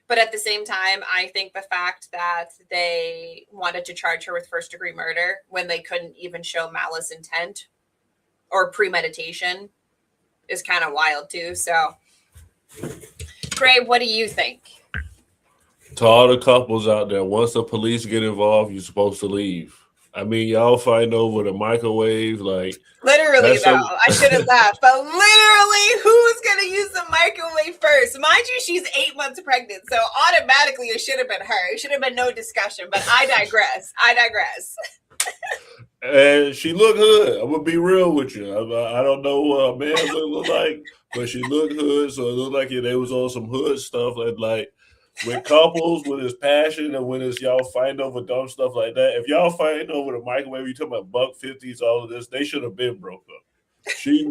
But at the same time, I think the fact that they wanted to charge her with first-degree murder when they couldn't even show malice intent or premeditation is kind of wild too. So, Gray, what do you think? To all the couples out there, once the police get involved, you're supposed to leave. I mean, y'all fighting over the microwave, like literally though. I should have laughed, but literally, who's gonna use the microwave first? Mind you, she's 8 months pregnant, so automatically it should have been her. It should have been no discussion. But I digress. And she looked hood. I'm gonna be real with you. I don't know what a man look like, but she looked hood, so it looked like they was on some hood stuff. And like with couples, when it's passion and when it's y'all fighting over dumb stuff like that. If y'all fighting over the microwave, you talking about $1.50s, all of this, they should have been broke up.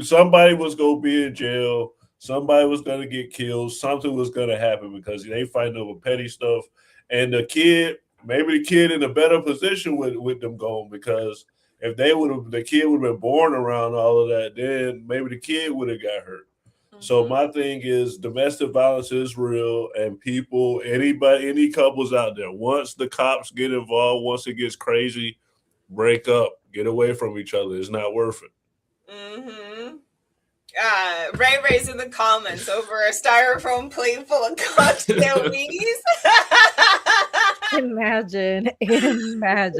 Somebody was gonna be in jail. Somebody was gonna get killed. Something was gonna happen because they fighting over petty stuff. And the kid, maybe the kid in a better position with them going, because if the kid would have been born around all of that, then maybe the kid would have got hurt. Mm-hmm. So my thing is domestic violence is real, and any couples out there, once the cops get involved, once it gets crazy, break up, get away from each other. It's not worth it. Mm-hmm. Ray's in the comments over a styrofoam plate full of cocktail weenies. Imagine. That's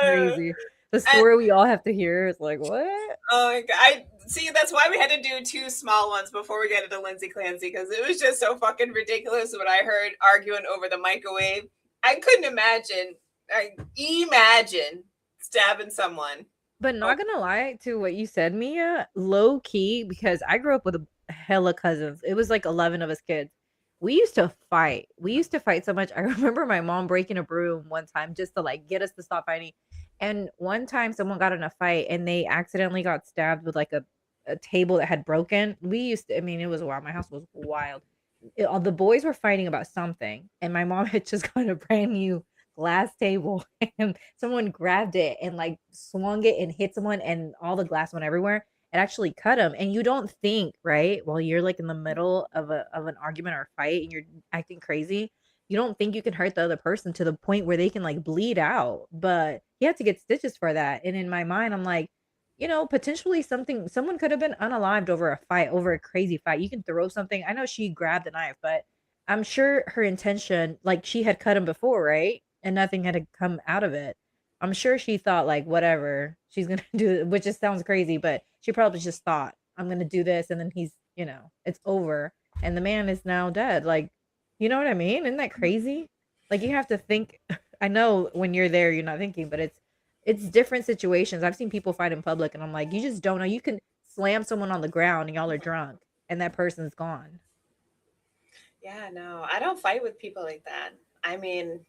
crazy. The story we all have to hear is like, what? Oh my God. That's why we had to do 2 small ones before we get into Lindsay Clancy, because it was just so fucking ridiculous when I heard arguing over the microwave. I couldn't imagine stabbing someone. But not gonna lie to what you said, Mia, low key, because I grew up with a hella cousins. It was like 11 of us kids. We used to fight. So much. I remember my mom breaking a broom one time just to like get us to stop fighting. And one time someone got in a fight and they accidentally got stabbed with like a table that had broken. It was wild. My house was wild. The boys were fighting about something, and my mom had just got a brand new glass table, and someone grabbed it and like swung it and hit someone, and all the glass went everywhere. It actually cut him. And you don't think, right, while you're like in the middle of an argument or a fight and you're acting crazy, you don't think you can hurt the other person to the point where they can like bleed out. But he had to get stitches for that. And in my mind, I'm like, potentially someone could have been unalived over a fight, over a crazy fight. You can throw something. I know she grabbed the knife, but I'm sure her intention, like she had cut him before, right? And nothing had come out of it. I'm sure she thought like, whatever, she's going to do, which just sounds crazy, but she probably just thought, I'm going to do this. And then he's, it's over. And the man is now dead. Like, you know what I mean? Isn't that crazy? Like, you have to think. I know when you're there, you're not thinking, but it's different situations. I've seen people fight in public, and I'm like, you just don't know. You can slam someone on the ground and y'all are drunk and that person's gone. Yeah, no, I don't fight with people like that. I mean,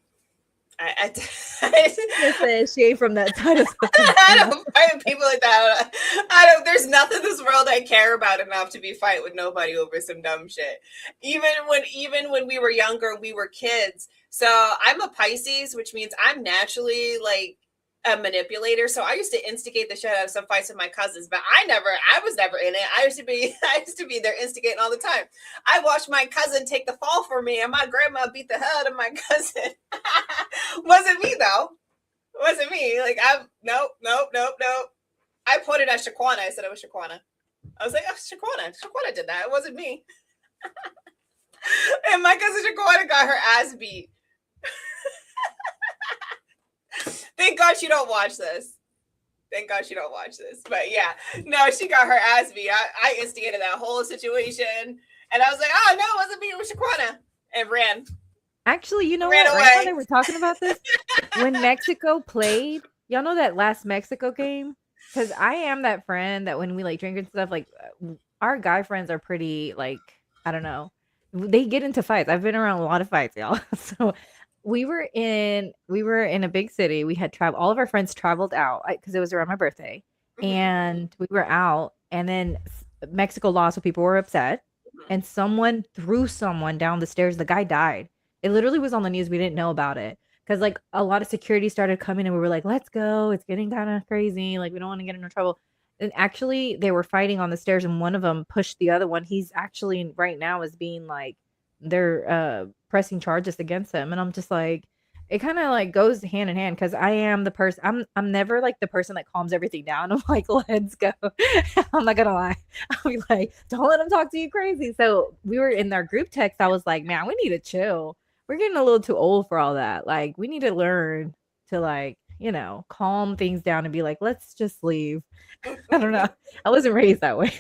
I Listen, she ain't from that side of I don't fight with people like that. I don't. There's nothing in this world I care about enough to be fight with nobody over some dumb shit. Even when we were younger, we were kids. So I'm a Pisces, which means I'm naturally like a manipulator. So I used to instigate the shit out of some fights with my cousins, but I was never in it. I used to be there instigating all the time. I watched my cousin take the fall for me, and my grandma beat the hell out of my cousin. Wasn't me though. Wasn't me. Like nope. I pointed at Shaquana. I said it was Shaquana. I was like, oh, Shaquana did that. It wasn't me. And my cousin Shaquana got her ass beat. Thank God she don't watch this. But yeah, no, she got her ass beat. I instigated that whole situation, and I was like, oh no, it wasn't me. It was Shaquana, and ran. Actually, you know Ran what? away. Right now they were talking about this when Mexico played. Y'all know that last Mexico game? Because I am that friend that when we like drink and stuff, like our guy friends are pretty like, I don't know. They get into fights. I've been around a lot of fights, y'all. So we were in a big city. We had traveled. All of our friends traveled out because it was around my birthday, and we were out. And then Mexico lost, so people were upset. And someone threw someone down the stairs. The guy died. It literally was on the news. We didn't know about it because like a lot of security started coming, and we were like, "Let's go! It's getting kind of crazy. Like we don't want to get into trouble." And actually, they were fighting on the stairs, and one of them pushed the other one. He's actually right now is being like they're pressing charges against him, and I'm just like, it kind of like goes hand in hand because I am the person. I'm never like the person that calms everything down. I'm like, let's go. I'm not gonna lie. I'll be like, don't let them talk to you crazy. So we were in our group text. I was like, man, we need to chill. We're getting a little too old for all that. Like, we need to learn to like, calm things down and be like, let's just leave. I don't know. I wasn't raised that way,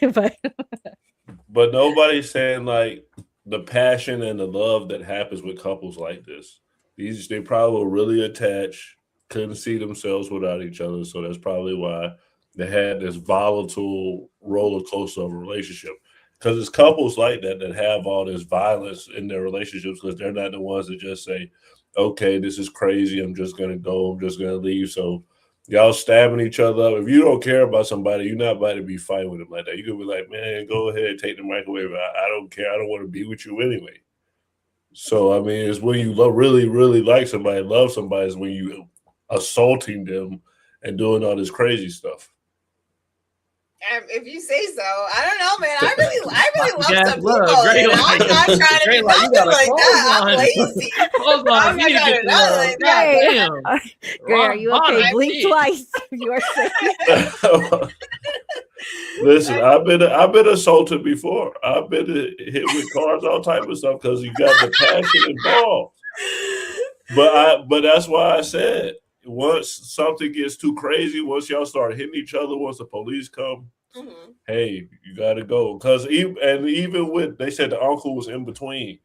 but nobody's saying like the passion and the love that happens with couples like this. They probably were really attached, couldn't see themselves without each other. So that's probably why they had this volatile roller coaster of a relationship. Because it's couples like that have all this violence in their relationships because they're not the ones that just say, okay, this is crazy. I'm just going to go. I'm just going to leave. So y'all stabbing each other up. If you don't care about somebody, you're not about to be fighting with them like that. You could be like, man, go ahead, take the microwave. I don't care. I don't want to be with you anyway. So, I mean, it's when you really, really like somebody, love somebody, is when you assaulting them and doing all this crazy stuff. If you say so, I don't know, man. I really love some people. I'm not trying to be nothing like that. I'm lazy. I'm not trying to be nothing like that. Gray, are you okay? Blink twice. You are sick. Listen, I've been assaulted before. I've been hit with cars, all type of stuff, because you got the passion involved. But that's why I said, once something gets too crazy, once y'all start hitting each other, once the police come, hey, you got to go. Because even with, they said the uncle was in between.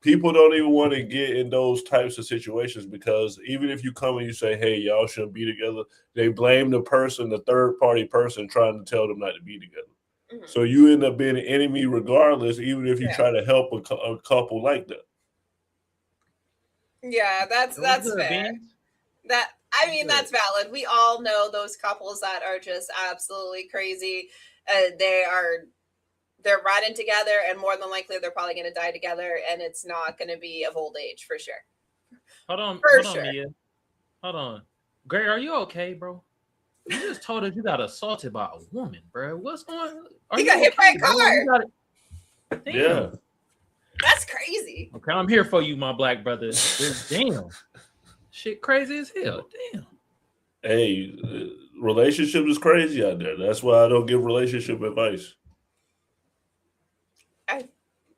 People don't even want to get in those types of situations because even if you come and you say, hey, y'all shouldn't be together, they blame the person, the third party person trying to tell them not to be together. So you end up being an enemy regardless, even if you try to help a couple like that. Yeah, that's fair. That's valid. We all know those couples that are just absolutely crazy. They're riding together, and more than likely they're probably going to die together, and it's not going to be of old age for sure. Hold on, Mia. Hold on. Gray, are you okay, bro? You just told us you got assaulted by a woman, bro. What's going on? He got hit by a car. Yeah. That's crazy. Okay, I'm here for you, my black brother. Damn. Shit crazy as hell. Damn. Hey, relationship is crazy out there. That's why I don't give relationship advice.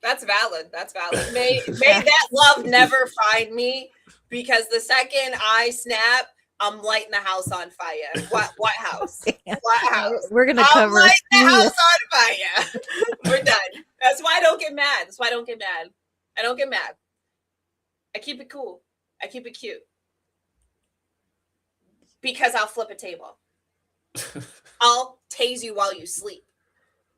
That's valid. May that love never find me, because the second I snap, I'm lighting the house on fire. What house? What house? We're gonna cover. I'm lighting the house on fire. We're done. That's why I don't get mad. I don't get mad. I keep it cool. I keep it cute. Because I'll flip a table. I'll tase you while you sleep.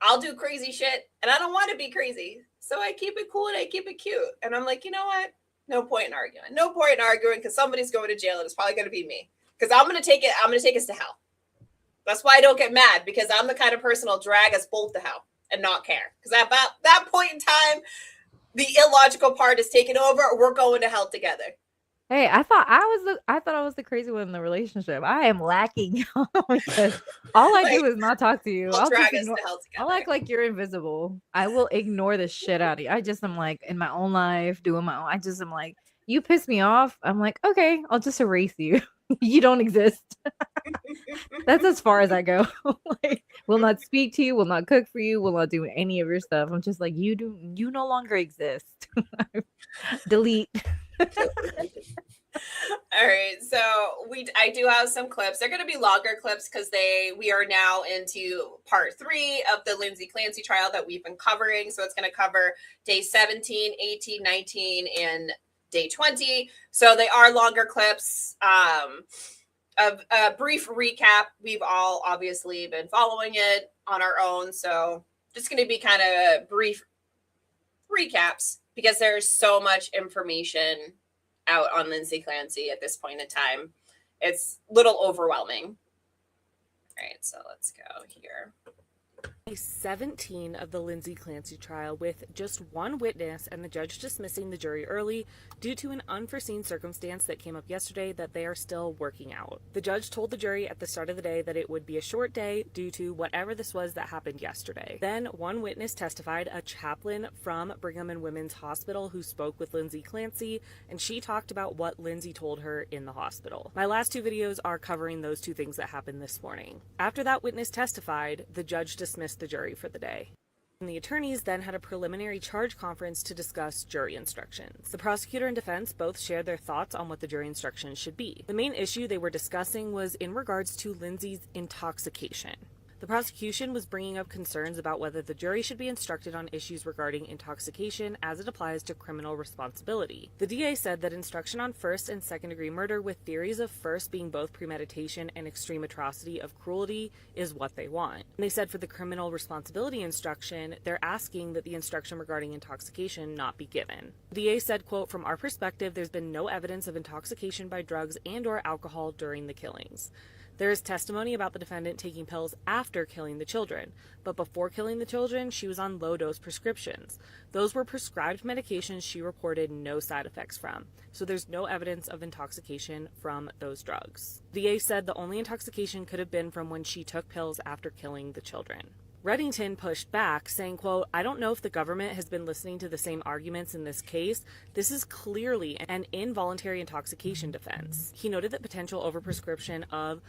I'll do crazy shit, and I don't want to be crazy. So I keep it cool and I keep it cute. And I'm like, you know what? No point in arguing. No point in arguing because somebody's going to jail and it's probably going to be me. Because I'm going to take it. I'm going to take us to hell. That's why I don't get mad, because I'm the kind of person who'll drag us both to hell and not care. Because at that point in time, the illogical part is taken over. We're going to hell together. Hey, I thought I was the crazy one in the relationship. I am lacking because all I do is not talk to you. I'll act like you're invisible. I will ignore the shit out of you. I just am like in my own life, doing my own. I just am like, you piss me off. I'm like, okay, I'll just erase you. You don't exist. That's as far as I go. Like, will not speak to you, will not cook for you, will not do any of your stuff. I'm just like, you no longer exist. Delete. All right, so I do have some clips. They're going to be longer clips because we are now into part 3 of the Lindsay Clancy trial that we've been covering. So it's going to cover day 17, 18, 19, and day 20. So they are longer clips. A brief recap. We've all obviously been following it on our own. So just going to be kind of brief recaps because there's so much information out on Lindsay Clancy at this point in time. It's a little overwhelming. All right, so let's go here. Day 17 of the Lindsay Clancy trial with just one witness and the judge dismissing the jury early due to an unforeseen circumstance that came up yesterday that they are still working out. The judge told the jury at the start of the day that it would be a short day due to whatever this was that happened yesterday. Then one witness testified, a chaplain from Brigham and Women's Hospital who spoke with Lindsay Clancy, and she talked about what Lindsay told her in the hospital. My last 2 videos are covering those 2 things that happened this morning. After that witness testified, the judge dismissed the jury for the day. And the attorneys then had a preliminary charge conference to discuss jury instructions. The prosecutor and defense both shared their thoughts on what the jury instructions should be. The main issue they were discussing was in regards to Lindsay's intoxication. The prosecution was bringing up concerns about whether the jury should be instructed on issues regarding intoxication as it applies to criminal responsibility. The DA said that instruction on first and second degree murder with theories of first being both premeditation and extreme atrocity of cruelty is what they want. And they said for the criminal responsibility instruction, they're asking that the instruction regarding intoxication not be given. The DA said, quote, "From our perspective, there's been no evidence of intoxication by drugs and or alcohol during the killings. There is testimony about the defendant taking pills after killing the children, but before killing the children, she was on low-dose prescriptions. Those were prescribed medications she reported no side effects from, so there's no evidence of intoxication from those drugs." The DA said the only intoxication could have been from when she took pills after killing the children. Reddington pushed back, saying, quote, "I don't know if the government has been listening to the same arguments in this case. This is clearly an involuntary intoxication defense." He noted that potential overprescription of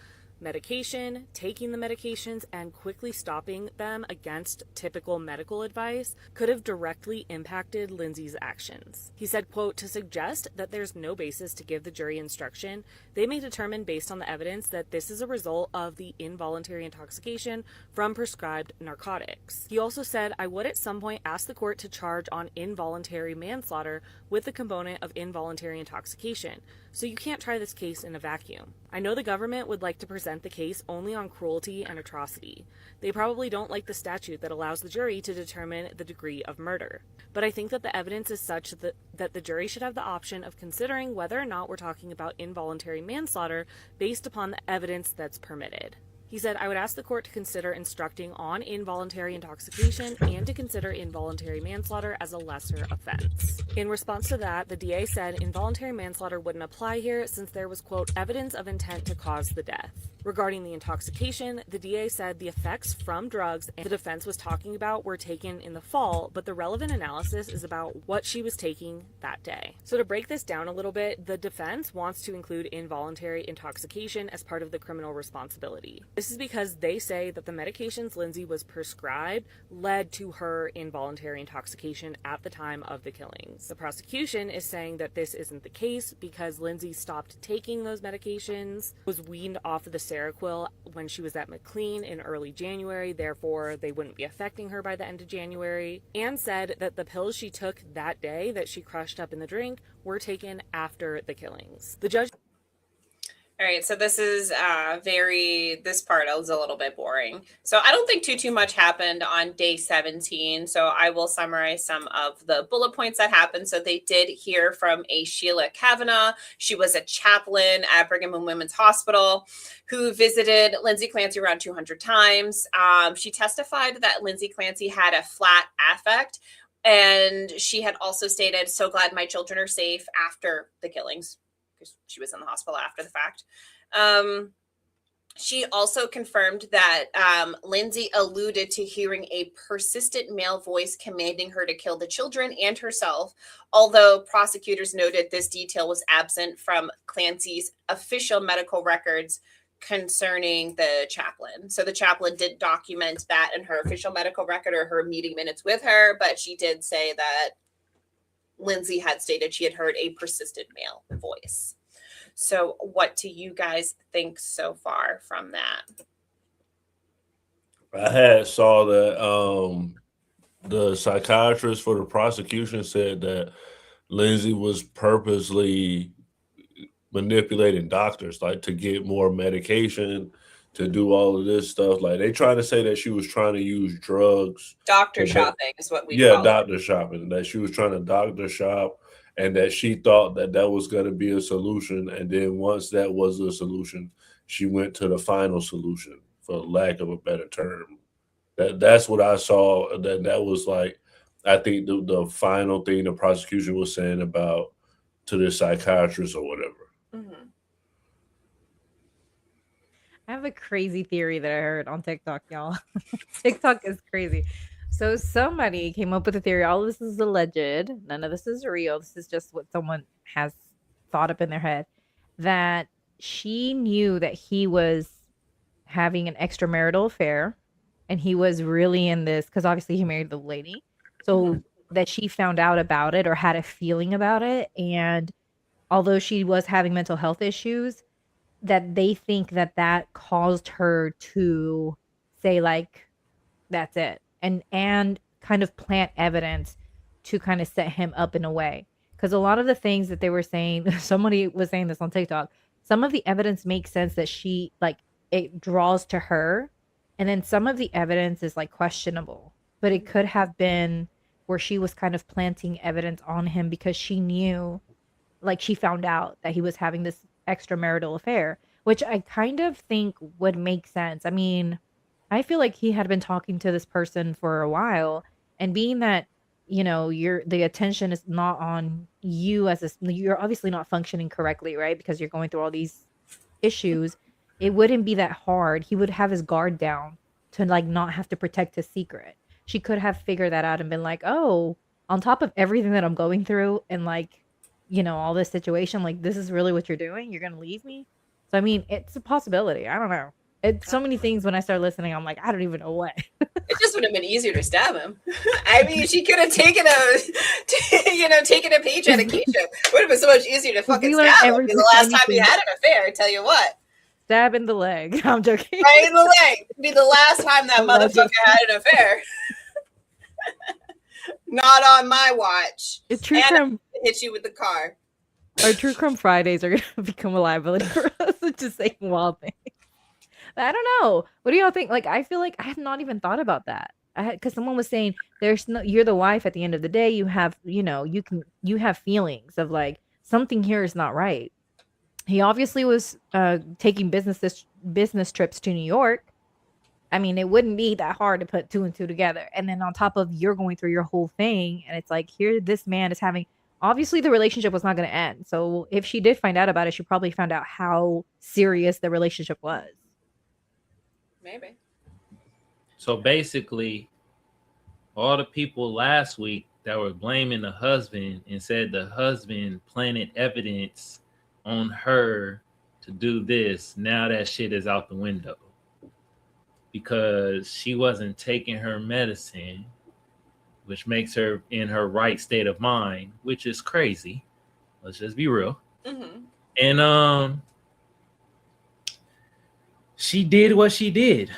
medication, taking the medications, and quickly stopping them against typical medical advice could have directly impacted Lindsay's actions. He said, quote, "To suggest that there's no basis to give the jury instruction, they may determine based on the evidence that this is a result of the involuntary intoxication from prescribed narcotics." He also said, "I would at some point ask the court to charge on involuntary manslaughter with the component of involuntary intoxication. So you can't try this case in a vacuum. I know the government would like to present the case only on cruelty and atrocity. They probably don't like the statute that allows the jury to determine the degree of murder. But I think that the evidence is such that the jury should have the option of considering whether or not we're talking about involuntary manslaughter based upon the evidence that's permitted." He said, "I would ask the court to consider instructing on involuntary intoxication and to consider involuntary manslaughter as a lesser offense." In response to that, the DA said involuntary manslaughter wouldn't apply here since there was, quote, "evidence of intent to cause the death." Regarding the intoxication, the DA said the effects from drugs the defense was talking about were taken in the fall, but the relevant analysis is about what she was taking that day. So to break this down a little bit, the defense wants to include involuntary intoxication as part of the criminal responsibility. This is because they say that the medications Lindsay was prescribed led to her involuntary intoxication at the time of the killings. The prosecution is saying that this isn't the case because Lindsay stopped taking those medications, was weaned off of the Seroquel when she was at McLean in early January, therefore they wouldn't be affecting her by the end of January, and said that the pills she took that day that she crushed up in the drink were taken after the killings. The judge... All right, so this is this part is a little bit boring. So I don't think too much happened on day 17. So I will summarize some of the bullet points that happened. So they did hear from a Sheila Kavanaugh. She was a chaplain at Brigham and Women's Hospital who visited Lindsay Clancy around 200 times. She testified that Lindsay Clancy had a flat affect, and she had also stated, "So glad my children are safe," after the killings. She was in the hospital after the fact. She also confirmed that Lindsay alluded to hearing a persistent male voice commanding her to kill the children and herself, although prosecutors noted this detail was absent from Clancy's official medical records concerning the chaplain. So the chaplain did document that in her official medical record or her meeting minutes with her, but she did say that Lindsay had stated she had heard a persistent male voice. So what do you guys think so far from that? I had saw that the psychiatrist for the prosecution said that Lindsay was purposely manipulating doctors, like to get more medication, to do all of this stuff. Like they trying to say that she was trying to use drugs. Doctor shopping is what we call it. Doctor shopping. That she was trying to doctor shop, and that she thought that that was going to be a solution. And then once that was a solution, she went to the final solution, for lack of a better term. That's what I saw. That was like, I think the final thing the prosecution was saying about to the psychiatrist or whatever. Mm-hmm. I have a crazy theory that I heard on TikTok, y'all. TikTok is crazy. So somebody came up with a theory. All of this is alleged. None of this is real. This is just what someone has thought up in their head. That she knew that he was having an extramarital affair, and he was really in this because obviously he married the lady. So that she found out about it or had a feeling about it. And although she was having mental health issues, that they think that that caused her to say, like, that's it. And kind of plant evidence to kind of set him up in a way. Because a lot of the things that they were saying, somebody was saying this on TikTok, some of the evidence makes sense that she, like, it draws to her. And then some of the evidence is, like, questionable. But it could have been where she was kind of planting evidence on him because she knew, like, she found out that he was having this extramarital affair, which I kind of think would make sense. I mean, I feel like he had been talking to this person for a while, and being that, you know, the attention is not on you you're obviously not functioning correctly, right? Because you're going through all these issues. It wouldn't be that hard. He would have his guard down to, like, not have to protect his secret. She could have figured that out and been like, oh, on top of everything that I'm going through and, like, you know, all this situation, like, this is really what you're doing? You're going to leave me? So, I mean, it's a possibility. I don't know. It's so many things when I start listening, I'm like, I don't even know what. It just would have been easier to stab him. I mean, she could have taken taken a page out of Keyshia. It would have been so much easier to fucking stab him. The last time he had an affair, I tell you what. Stab in the leg. I'm joking. Right in the leg. It'd be the last time that motherfucker had an affair. Not on my watch. It's true crime. Hit you with the car. Our True Crime Fridays are going to become a liability for us. Just saying wild things. I don't know. What do y'all think? Like, I feel like I have not even thought about that. Because someone was saying you're the wife at the end of the day. You have, you have feelings of, like, something here is not right. He obviously was taking business trips to New York. I mean, it wouldn't be that hard to put two and two together. And then on top of you're going through your whole thing, and it's like, here this man is having, obviously the relationship was not going to end. So if she did find out about it, she probably found out how serious the relationship was. Maybe. So basically, all the people last week that were blaming the husband and said the husband planted evidence on her to do this, now that shit is out the window. Because she wasn't taking her medicine, which makes her in her right state of mind, which is crazy. Let's just be real. Mm-hmm. And she did what she did.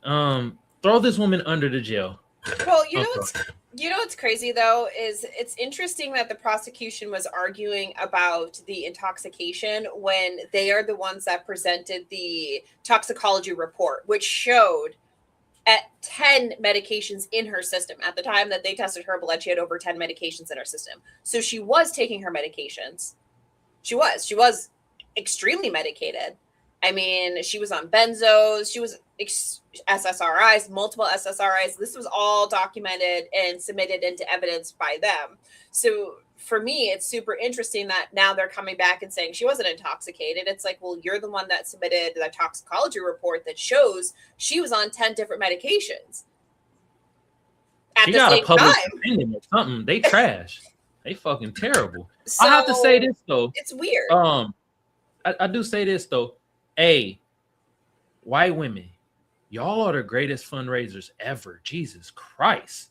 Throw this woman under the jail. Well, you know what's You know what's crazy though is it's interesting that the prosecution was arguing about the intoxication when they are the ones that presented the toxicology report, which showed at 10 medications in her system. At the time that they tested her blood, she had over 10 medications in her system. So she was taking her medications. She was extremely medicated. I mean, she was on benzos. She was SSRIs, multiple SSRIs. This was all documented and submitted into evidence by them. So for me, it's super interesting that now they're coming back and saying she wasn't intoxicated. It's like, well, you're the one that submitted the toxicology report that shows she was on 10 different medications at She the got same a public time. opinion or something. They trash. They fucking terrible. So I have to say this though. it's weird. I do say this though. Hey, white women, y'all are the greatest fundraisers ever. Jesus Christ.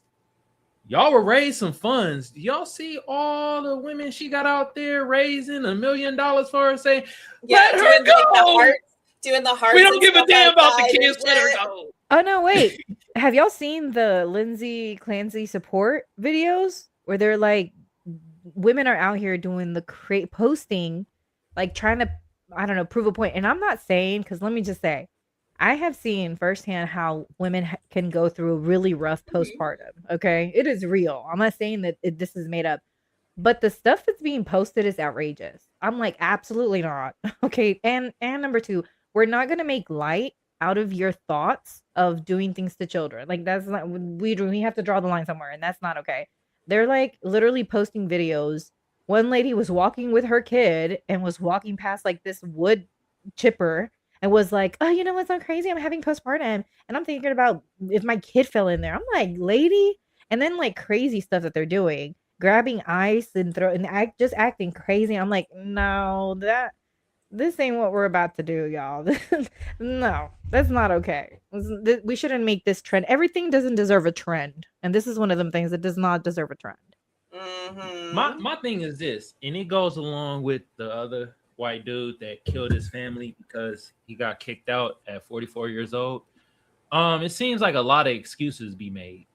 Y'all will raise some funds. Y'all see all the women she got out there raising $1 million for her, saying, let her go. Doing the hearts. We don't give a damn about the kids. Let her go. Oh no, wait. Have y'all seen the Lindsay Clancy support videos where they're like, women are out here doing the posting, like trying to, I don't know, prove a point. And I'm not saying, because let me just say, I have seen firsthand how women can go through a really rough postpartum. Okay, it is real. I'm not saying that this is made up, but the stuff that's being posted is outrageous. I'm like, absolutely not. Okay, and number two, we're not gonna make light out of your thoughts of doing things to children. Like that's not, we have to draw the line somewhere, and that's not okay. They're like literally posting videos. One lady was walking with her kid and was walking past like this wood chipper and was like, oh, you know what's so crazy? I'm having postpartum. And I'm thinking about if my kid fell in there. I'm like, lady. And then like crazy stuff that they're doing, grabbing ice and just acting crazy. I'm like, no, this ain't what we're about to do, y'all. No, that's not okay. We shouldn't make this trend. Everything doesn't deserve a trend. And this is one of them things that does not deserve a trend. Mm-hmm. My thing is this, and it goes along with the other white dude that killed his family because he got kicked out at 44 years old. It seems like a lot of excuses be made.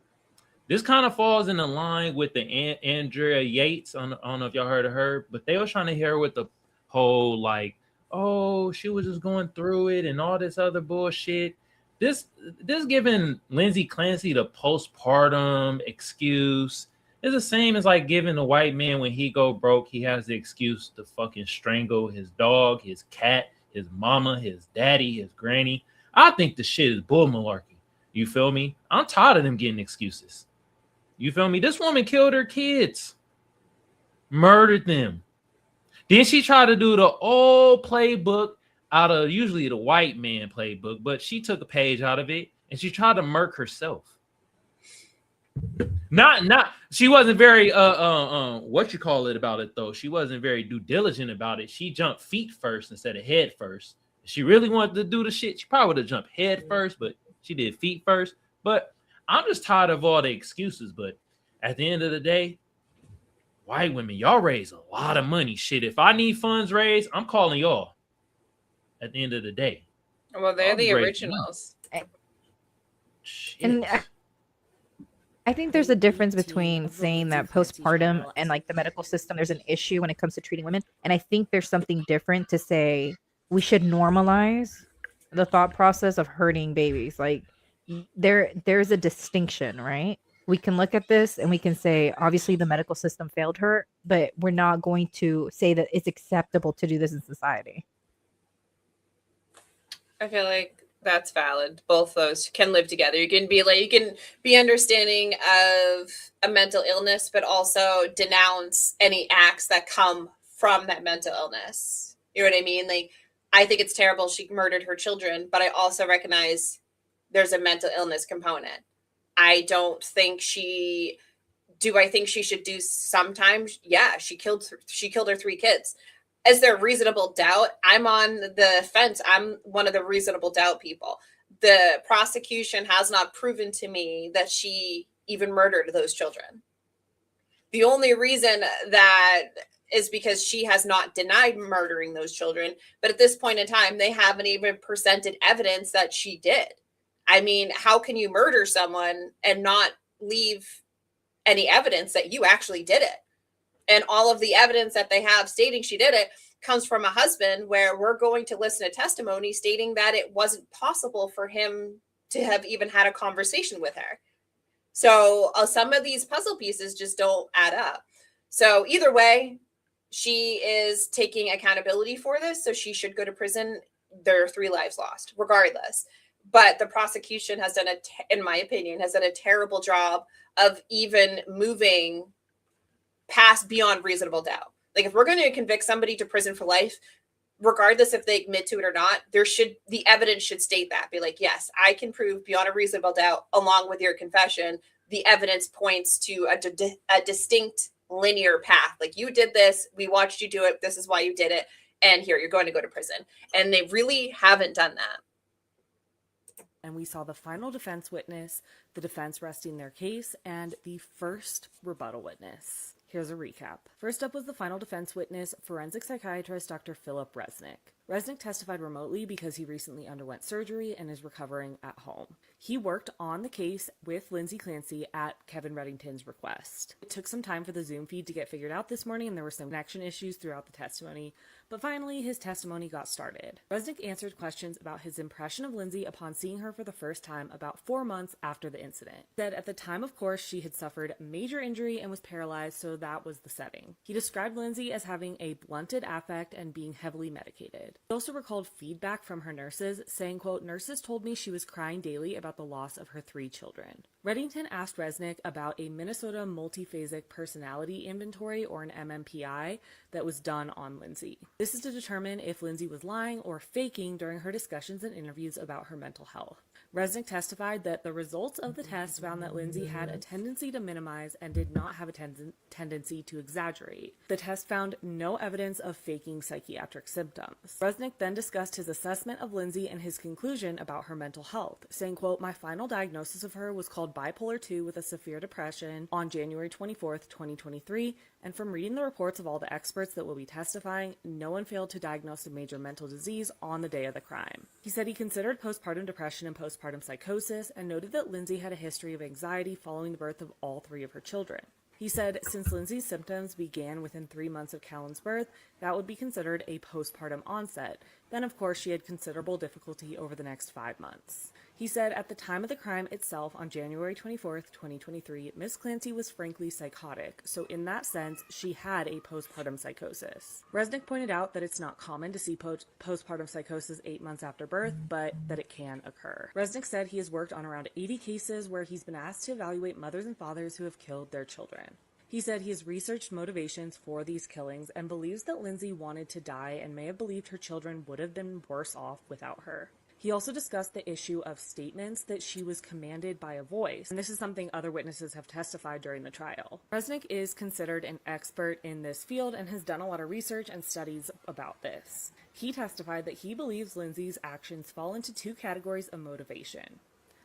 This kind of falls in the line with the Andrea Yates. I don't know if y'all heard of her, but they were trying to hear her with the whole like, oh, she was just going through it and all this other bullshit. This giving Lindsay Clancy the postpartum excuse is the same as like giving the white man when he go broke, he has the excuse to fucking strangle his dog, his cat, his mama, his daddy, his granny. I think the shit is bull malarkey. You feel me? I'm tired of them getting excuses. You feel me? This woman killed her kids, murdered them. Then she tried to do the old playbook out of usually the white man playbook, but she took a page out of it and she tried to murk herself. Not she wasn't very what you call it about it though. She wasn't very due diligent about it. She jumped feet first instead of head first. If she really wanted to do the shit, she probably would have jumped head first, but she did feet first. But I'm just tired of all the excuses. But at the end of the day, white women, y'all raise a lot of money. Shit, if I need funds raised, I'm calling y'all. At the end of the day. Well, they're the originals. And I think there's a difference between saying that postpartum and like the medical system, there's an issue when it comes to treating women. And I think there's something different to say we should normalize the thought process of hurting babies. Like there's a distinction, right? We can look at this and we can say, obviously the medical system failed her, but we're not going to say that it's acceptable to do this in society. I feel like that's valid. Both those can live together. You can be understanding of a mental illness, but also denounce any acts that come from that mental illness. You know what I mean? Like, I think it's terrible she murdered her children, but I also recognize there's a mental illness component. I think she should do sometimes? Yeah, she killed her 3 kids. Is there reasonable doubt? I'm on the fence. I'm one of the reasonable doubt people. The prosecution has not proven to me that she even murdered those children. The only reason that is because she has not denied murdering those children. But at this point in time, they haven't even presented evidence that she did. I mean, how can you murder someone and not leave any evidence that you actually did it. And all of the evidence that they have stating she did it comes from a husband, where we're going to listen to testimony stating that it wasn't possible for him to have even had a conversation with her. So some of these puzzle pieces just don't add up. So either way, she is taking accountability for this. So she should go to prison. There are 3 lives lost, regardless. But the prosecution has done, in my opinion, has done a terrible job of even moving past beyond reasonable doubt. Like, if we're going to convict somebody to prison for life, regardless if they admit to it or not, the evidence should state that. Be like, yes, I can prove beyond a reasonable doubt, along with your confession, the evidence points to a distinct linear path. Like, you did this, we watched you do it, this is why you did it, and here, you're going to go to prison. And they really haven't done that. And we saw the final defense witness, the defense resting their case, and the first rebuttal witness. Here's a recap. First up was the final defense witness, forensic psychiatrist Dr. Philip Resnick. Resnick testified remotely because he recently underwent surgery and is recovering at home. He worked on the case with Lindsay Clancy at Kevin Reddington's request. It took some time for the Zoom feed to get figured out this morning, and there were some connection issues throughout the testimony, but finally his testimony got started. Resnick answered questions about his impression of Lindsay upon seeing her for the first time about 4 months after the incident. He said at the time, of course, she had suffered major injury and was paralyzed, so that was the setting. He described Lindsay as having a blunted affect and being heavily medicated. He also recalled feedback from her nurses, saying, quote, "Nurses told me she was crying daily about the loss of her 3 children." Reddington asked Resnick about a Minnesota multiphasic personality inventory, or an MMPI, that was done on Lindsay. This is to determine if Lindsay was lying or faking during her discussions and interviews about her mental health. Resnick testified that the results of the test found that Lindsay had a tendency to minimize and did not have a tendency to exaggerate. The test found no evidence of faking psychiatric symptoms. Resnick then discussed his assessment of Lindsay and his conclusion about her mental health, saying, quote, "My final diagnosis of her was called bipolar 2 with a severe depression on January 24th, 2023, and from reading the reports of all the experts that will be testifying, no one failed to diagnose a major mental disease on the day of the crime." He said he considered postpartum depression and postpartum psychosis, and noted that Lindsay had a history of anxiety following the birth of all 3 of her children. He said since Lindsay's symptoms began within 3 months of Callan's birth, that would be considered a postpartum onset. Then, of course, she had considerable difficulty over the next 5 months. He said at the time of the crime itself, on January 24th, 2023, Miss Clancy was frankly psychotic, so in that sense, she had a postpartum psychosis. Resnick pointed out that it's not common to see postpartum psychosis 8 months after birth, but that it can occur. Resnick said he has worked on around 80 cases where he's been asked to evaluate mothers and fathers who have killed their children. He said he has researched motivations for these killings and believes that Lindsay wanted to die and may have believed her children would have been worse off without her. He also discussed the issue of statements that she was commanded by a voice, and this is something other witnesses have testified during the trial. Resnick is considered an expert in this field and has done a lot of research and studies about this. He testified that he believes Lindsay's actions fall into 2 categories of motivation.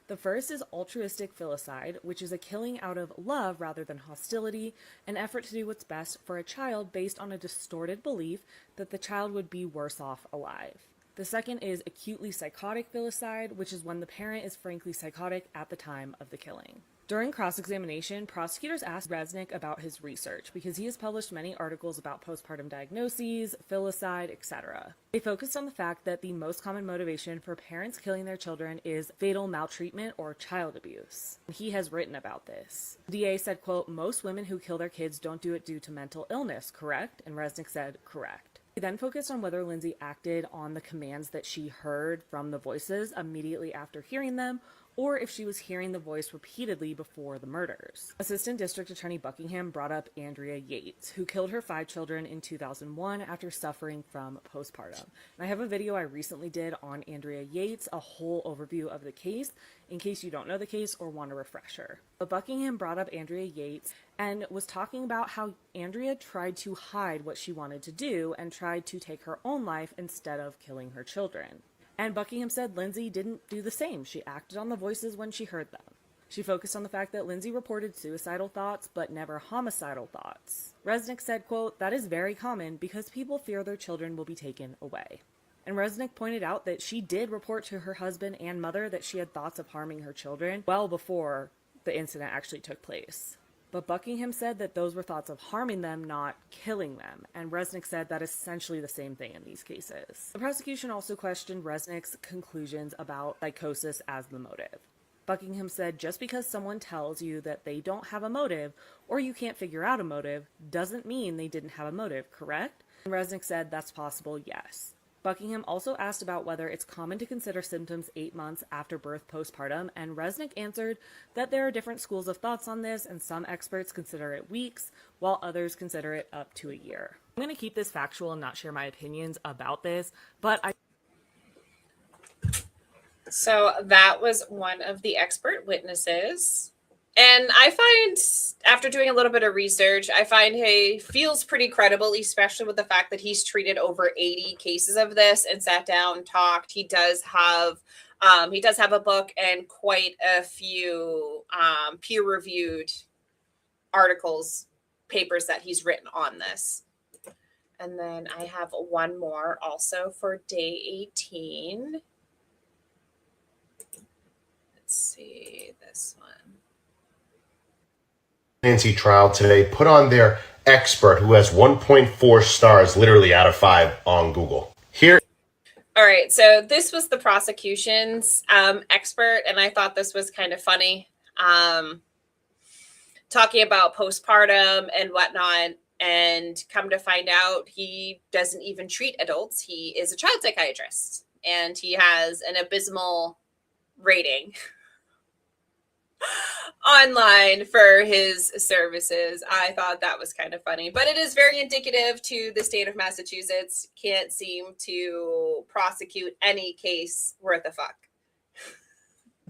The first is altruistic filicide, which is a killing out of love rather than hostility, an effort to do what's best for a child based on a distorted belief that the child would be worse off alive. The second is acutely psychotic filicide, which is when the parent is frankly psychotic at the time of the killing. During cross-examination, prosecutors asked Resnick about his research because he has published many articles about postpartum diagnoses, filicide, etc. They focused on the fact that the most common motivation for parents killing their children is fatal maltreatment or child abuse. He has written about this. The DA said, quote, "Most women who kill their kids don't do it due to mental illness, correct?" And Resnick said, correct. He then focused on whether Lindsay acted on the commands that she heard from the voices immediately after hearing them, or if she was hearing the voice repeatedly before the murders. Assistant District Attorney Buckingham brought up Andrea Yates, who killed her 5 children in 2001 after suffering from postpartum. And I have a video I recently did on Andrea Yates, a whole overview of the case, in case you don't know the case or want a refresher. But Buckingham brought up Andrea Yates and was talking about how Andrea tried to hide what she wanted to do and tried to take her own life instead of killing her children. And Buckingham said Lindsay didn't do the same. She acted on the voices when she heard them. She focused on the fact that Lindsay reported suicidal thoughts, but never homicidal thoughts. Resnick said, quote, "That is very common because people fear their children will be taken away." And Resnick pointed out that she did report to her husband and mother that she had thoughts of harming her children well before the incident actually took place. But Buckingham said that those were thoughts of harming them, not killing them, and Resnick said that is essentially the same thing in these cases. The prosecution also questioned Resnick's conclusions about psychosis as the motive. Buckingham said just because someone tells you that they don't have a motive, or you can't figure out a motive, doesn't mean they didn't have a motive, correct? And Resnick said that's possible, yes. Buckingham also asked about whether it's common to consider symptoms 8 months after birth postpartum, and Resnick answered that there are different schools of thoughts on this, and some experts consider it weeks, while others consider it up to a year. I'm going to keep this factual and not share my opinions about this, but So that was one of the expert witnesses. And I find, after doing a little bit of research, I find he feels pretty credible, especially with the fact that he's treated over 80 cases of this and sat down and talked. He does have a book and quite a few peer-reviewed articles, papers that he's written on this. And then I have one more also for day 18. Let's see this one. Clancy trial today put on their expert who has 1.4 stars literally out of 5 on Google. Here. All right. So this was the prosecution's expert, and I thought this was kind of funny. Talking about postpartum and whatnot, and come to find out he doesn't even treat adults. He is a child psychiatrist, and he has an abysmal rating online for his services. I thought that was kind of funny, but it is very indicative to the state of Massachusetts. Can't seem to prosecute any case worth a fuck.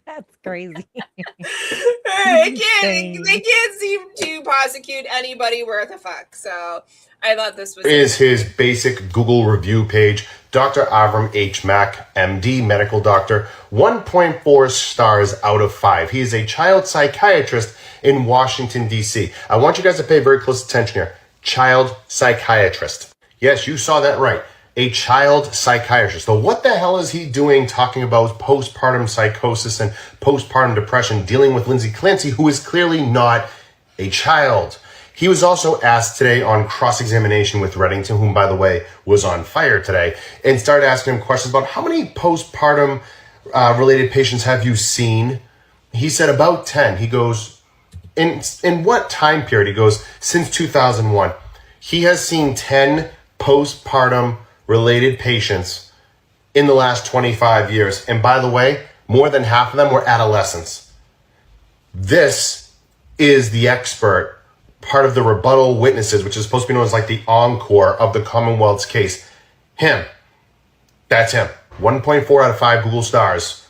That's crazy. They can't seem to prosecute anybody worth a fuck. So I thought this was is his basic Google review page. Dr. Avram H. Mack, MD, medical doctor, 1.4 stars out of 5. He is a child psychiatrist in Washington, D.C. I want you guys to pay very close attention here. Child psychiatrist. Yes, you saw that right. A child psychiatrist. So what the hell is he doing talking about postpartum psychosis and postpartum depression, dealing with Lindsay Clancy, who is clearly not a child? He was also asked today on cross-examination with Reddington, whom, by the way, was on fire today, and started asking him questions about how many postpartum related patients have you seen? He said about 10. He goes, in what time period? He goes, since 2001. He has seen 10 postpartum related patients in the last 25 years. And by the way, more than half of them were adolescents. This is the expert, part of the rebuttal witnesses, which is supposed to be known as like the encore of the Commonwealth's case. Him. That's him. 1.4 out of 5 Google stars.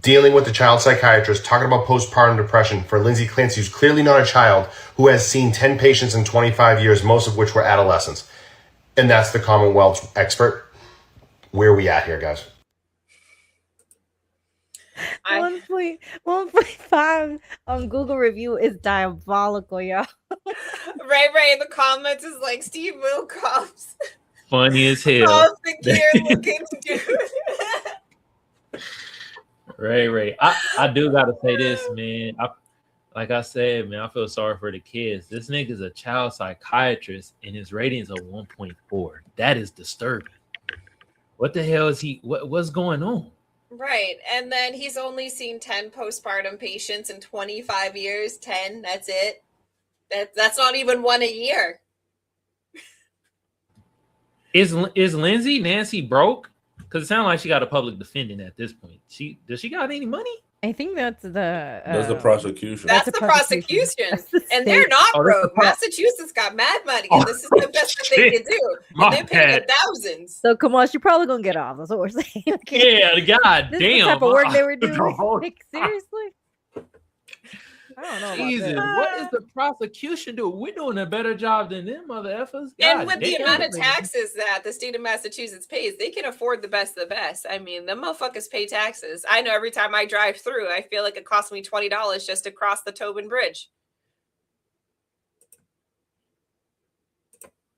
Dealing with the child psychiatrist, talking about postpartum depression for Lindsay Clancy, who's clearly not a child, who has seen 10 patients in 25 years, most of which were adolescents. And that's the Commonwealth's expert. Where are we at here, guys? 1.5 on Google review is diabolical, y'all. Right. The comments is like Steve Wilcox. Funny as hell. Looking dude. Right. I do gotta say this, man. Like I said, man, I feel sorry for the kids. This nigga's a child psychiatrist and his ratings are 1.4. That is disturbing. What the hell is he? What's going on? Right. And then he's only seen 10 postpartum patients in 25 years. 10, that's it. That's not even one a year. Is Lindsay Nancy broke? Because it sounds like she got a public defendant at this point. Does she got any money? I think that's that's the prosecution. That's the prosecution. And they're not broke. Massachusetts got mad money, and this is the best that they can do. And they're paying thousands. So Kamal, you're probably gonna get off. That's what we're saying. Okay. Yeah, god this damn. Is the type of work they were doing. Like, seriously? I don't know. Jesus, what is the prosecution doing? We're doing a better job than them mother effers. And with the amount of taxes that the state of Massachusetts pays, they can afford the best of the best. I mean, the motherfuckers pay taxes. I know every time I drive through, I feel like it costs me $20 just to cross the Tobin Bridge.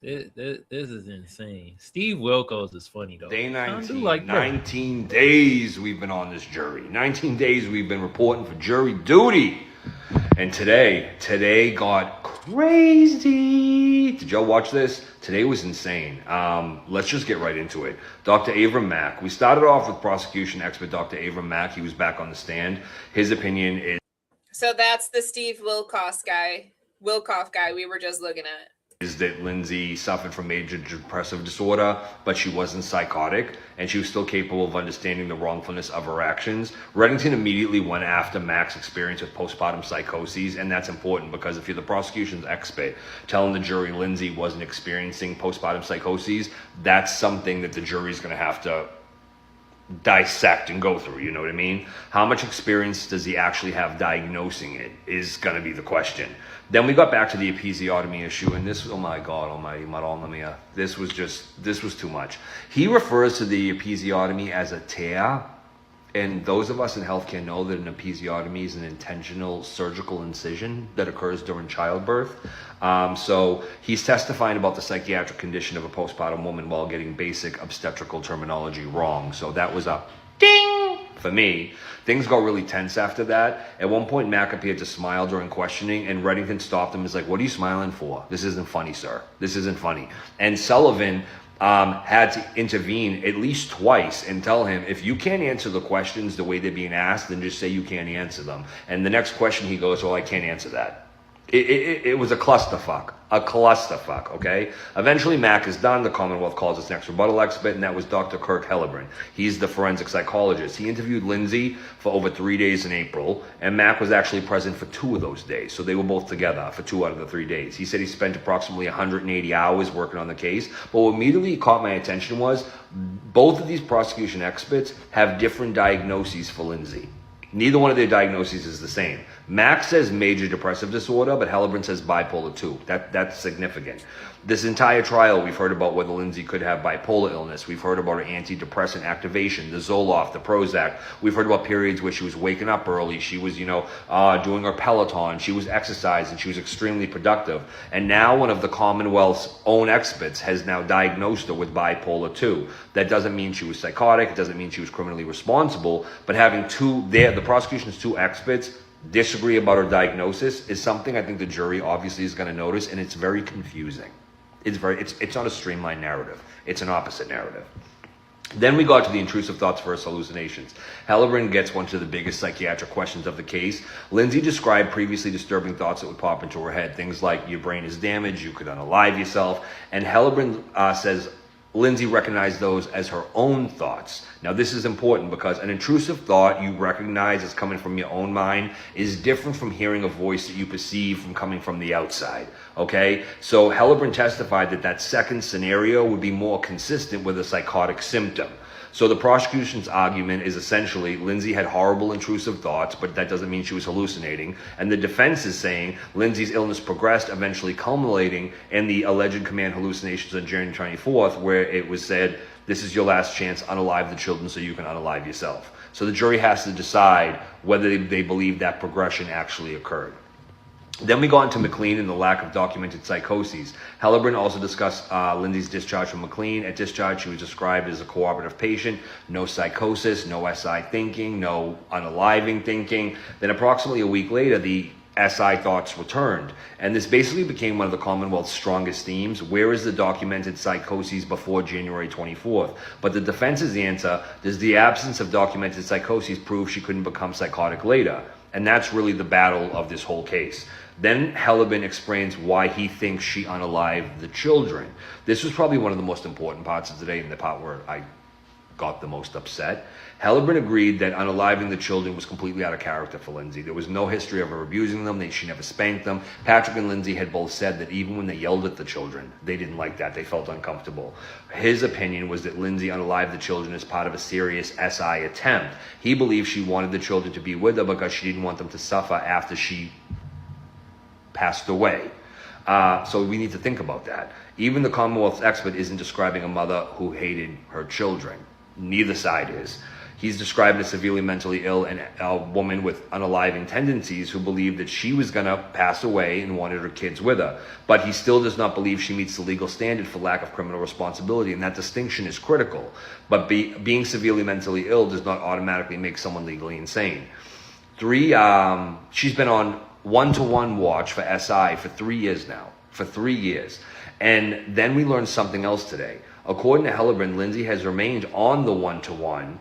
This is insane. Steve Wilkos is funny though. Day 19, 19 days we've been on this jury. 19 days we've been reporting for jury duty. And today got crazy. Did y'all watch this? Today was insane. Let's just get right into it. Dr. Avram Mack. We started off with prosecution expert Dr. Avram Mack. He was back on the stand. His opinion is... So that's the Steve Wilkoff guy we were just looking at. Is that Lindsay suffered from major depressive disorder, but she wasn't psychotic, and she was still capable of understanding the wrongfulness of her actions. Reddington immediately went after Mack's experience with postpartum psychoses, and that's important because if you're the prosecution's expert telling the jury Lindsay wasn't experiencing postpartum psychoses, that's something that the jury's going to have to dissect and go through, you know what I mean? How much experience does he actually have diagnosing it is going to be the question. Then we got back to the episiotomy issue, and this, oh my God, almighty, this was too much. He refers to the episiotomy as a tear, and those of us in healthcare know that an episiotomy is an intentional surgical incision that occurs during childbirth. So he's testifying about the psychiatric condition of a postpartum woman while getting basic obstetrical terminology wrong. So that was a ding for me. Things got really tense after that. At one point, Mack appeared to smile during questioning, and Reddington stopped him and was like, "What are you smiling for? This isn't funny, sir. This isn't funny." And Sullivan had to intervene at least twice and tell him, if you can't answer the questions the way they're being asked, then just say you can't answer them. And the next question he goes, "Well, I can't answer that." It was a clusterfuck, okay? Eventually, Mack is done. The Commonwealth calls its next rebuttal expert, and that was Dr. Kirk Hellebrand. He's the forensic psychologist. He interviewed Lindsay for over 3 days in April, and Mack was actually present for 2 of those days. So they were both together for 2 out of the 3 days. He said he spent approximately 180 hours working on the case, but what immediately caught my attention was both of these prosecution experts have different diagnoses for Lindsay. Neither one of their diagnoses is the same. Mack says major depressive disorder, but Hellebrand says bipolar 2. That's significant. This entire trial, we've heard about whether Lindsay could have bipolar illness. We've heard about her antidepressant activation, the Zoloft, the Prozac. We've heard about periods where she was waking up early. She was, doing her Peloton. She was exercising. She was extremely productive. And now one of the Commonwealth's own experts has now diagnosed her with bipolar 2. That doesn't mean she was psychotic. It doesn't mean she was criminally responsible. But having the prosecution's 2 experts disagree about her diagnosis is something I think the jury obviously is going to notice, and it's very confusing. It's not a streamlined narrative. It's an opposite narrative. Then we got to the intrusive thoughts versus hallucinations. Hellebrand gets one of the biggest psychiatric questions of the case. Lindsay described previously disturbing thoughts that would pop into her head. Things like, your brain is damaged, you could unalive yourself. And Hellebrand says Lindsay recognized those as her own thoughts. Now, this is important because an intrusive thought you recognize as coming from your own mind is different from hearing a voice that you perceive from coming from the outside, okay? So Hellebrand testified that second scenario would be more consistent with a psychotic symptom. So the prosecution's argument is essentially Lindsay had horrible intrusive thoughts, but that doesn't mean she was hallucinating. And the defense is saying Lindsay's illness progressed, eventually culminating in the alleged command hallucinations on January 24th, where it was said, this is your last chance, unalive the children so you can unalive yourself. So the jury has to decide whether they believe that progression actually occurred. Then we got into McLean and the lack of documented psychoses. Hellebrand also discussed Lindsay's discharge from McLean. At discharge, she was described as a cooperative patient, no psychosis, no SI thinking, no unaliving thinking. Then approximately a week later, the SI thoughts returned. And this basically became one of the Commonwealth's strongest themes. Where is the documented psychoses before January 24th? But the defense's answer, does the absence of documented psychoses prove she couldn't become psychotic later? And that's really the battle of this whole case. Then Hellebrand explains why he thinks she unalived the children. This was probably one of the most important parts of today, and the part where I got the most upset. Hellebrand agreed that unaliving the children was completely out of character for Lindsay. There was no history of her abusing them. She never spanked them. Patrick and Lindsay had both said that even when they yelled at the children, they didn't like that. They felt uncomfortable. His opinion was that Lindsay unalived the children as part of a serious SI attempt. He believed she wanted the children to be with her because she didn't want them to suffer after she passed away. So we need to think about that. Even the Commonwealth's expert isn't describing a mother who hated her children. Neither side is. He's described as severely mentally ill and a woman with unaliving tendencies who believed that she was going to pass away and wanted her kids with her. But he still does not believe she meets the legal standard for lack of criminal responsibility, and that distinction is critical. But being severely mentally ill does not automatically make someone legally insane. 3, she's been on one-to-one watch for SI for 3 years now. For 3 years. And then we learned something else today. According to Hellebrand, Lindsay has remained on the one-to-one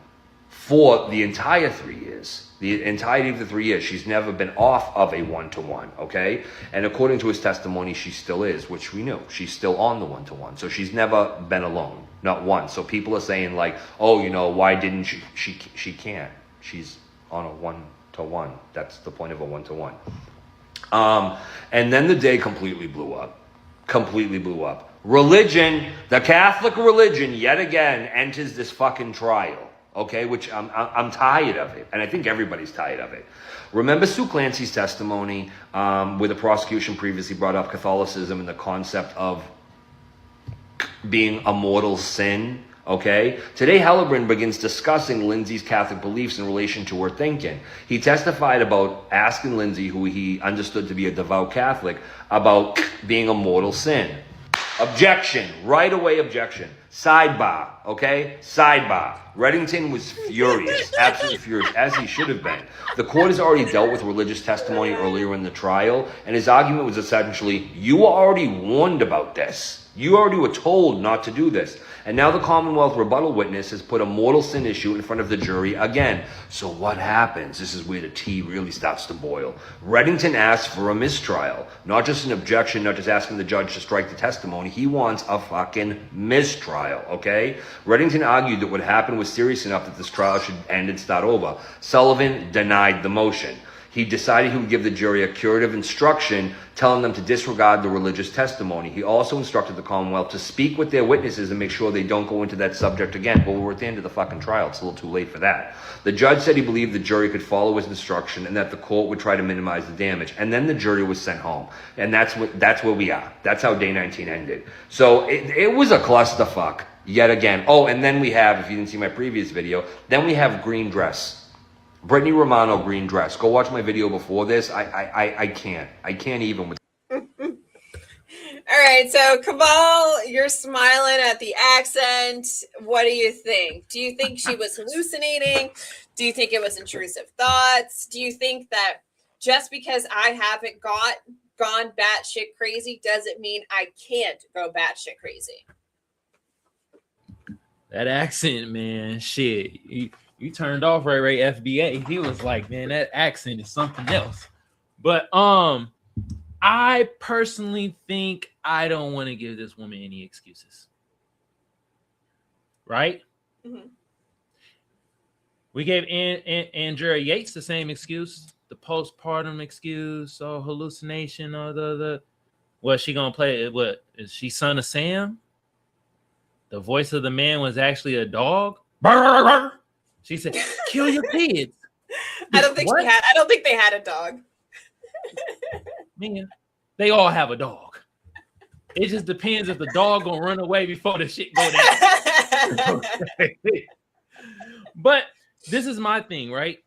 for the entire 3 years. The entirety of the 3 years. She's never been off of a one-to-one, okay? And according to his testimony, she still is, which we knew. She's still on the one-to-one. So she's never been alone, not once. So people are saying like, oh, you know, why didn't she? She can't. She's on a one-to-one. That's the point of a one-to-one. And then the day completely blew up. Completely blew up. Religion, the Catholic religion, yet again enters this fucking trial. Okay, which I'm tired of it, and I think everybody's tired of it. Remember Sue Clancy's testimony, where the prosecution previously brought up Catholicism and the concept of being a mortal sin. Okay, today Hellebrand begins discussing Lindsay's Catholic beliefs in relation to her thinking. He testified about asking Lindsay, who he understood to be a devout Catholic, about being a mortal sin. Objection, right away objection. Sidebar, okay? Sidebar. Reddington was furious, absolutely furious, as he should have been. The court has already dealt with religious testimony earlier in the trial, and his argument was essentially, you were already warned about this. You already were told not to do this. And now the Commonwealth rebuttal witness has put a mortal sin issue in front of the jury again. So what happens? This is where the tea really starts to boil. Reddington asks for a mistrial. Not just an objection, not just asking the judge to strike the testimony. He wants a fucking mistrial, okay? Reddington argued that what happened was serious enough that this trial should end and start over. Sullivan denied the motion. He decided he would give the jury a curative instruction telling them to disregard the religious testimony. He also instructed the Commonwealth to speak with their witnesses and make sure they don't go into that subject again. But we're at the end of the fucking trial. It's a little too late for that. The judge said he believed the jury could follow his instruction and that the court would try to minimize the damage. And then the jury was sent home. And that's where we are. That's how day 19 ended. So it was a clusterfuck yet again. Oh, and then we have, if you didn't see my previous video, then we have green dress. Brittany Romano, green dress. Go watch my video before this. I can't even with. All right, so Kamal, you're smiling at the accent. What do you think? Do you think she was hallucinating? Do you think it was intrusive thoughts? Do you think that just because I haven't gone batshit crazy doesn't mean I can't go batshit crazy? That accent, man, shit. You turned off Ray FBA. He was like, man, that accent is something else. But I personally think I don't want to give this woman any excuses. Right? Mm-hmm. We gave Andrea Yates the same excuse, the postpartum excuse, or hallucination, or the what she gonna play? What is she, son of Sam? The voice of the man was actually a dog. She said, "Kill your kids." I don't think they had a dog. Man, they all have a dog. It just depends if the dog gonna run away before the shit go down. But this is my thing, right?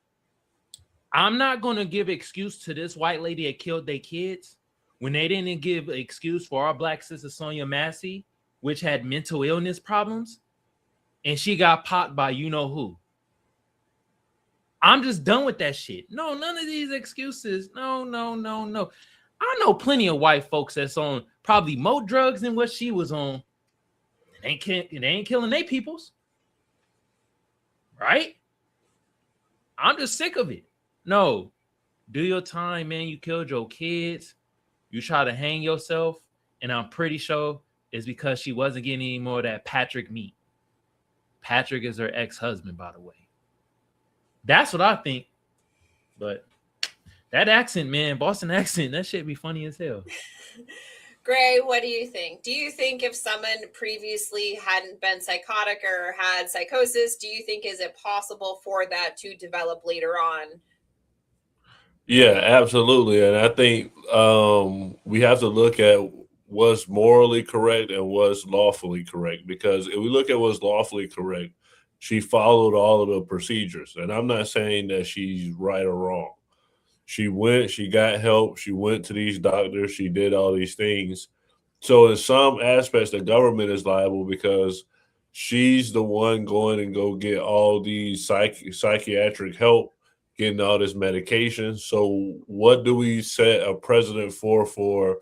I'm not gonna give excuse to this white lady that killed their kids when they didn't give an excuse for our black sister Sonia Massey, which had mental illness problems, and she got popped by you know who. I'm just done with that shit. No, none of these excuses. No. I know plenty of white folks that's on probably more drugs than what she was on. They ain't killing their peoples. Right? I'm just sick of it. No. Do your time, man. You killed your kids. You try to hang yourself. And I'm pretty sure it's because she wasn't getting any more of that Patrick meat. Patrick is her ex-husband, by the way. That's what I think. But that accent, man, Boston accent, that shit be funny as hell. Gray, what do you think? Do you think if someone previously hadn't been psychotic or had psychosis, do you think is it possible for that to develop later on? Yeah, absolutely. And I think we have to look at what's morally correct and what's lawfully correct. Because if we look at what's lawfully correct, she followed all of the procedures. And I'm not saying that she's right or wrong. She went, she got help, she went to these doctors, she did all these things. So in some aspects, the government is liable because she's the one going and go get all these psychiatric help getting all this medication. So what do we set a precedent for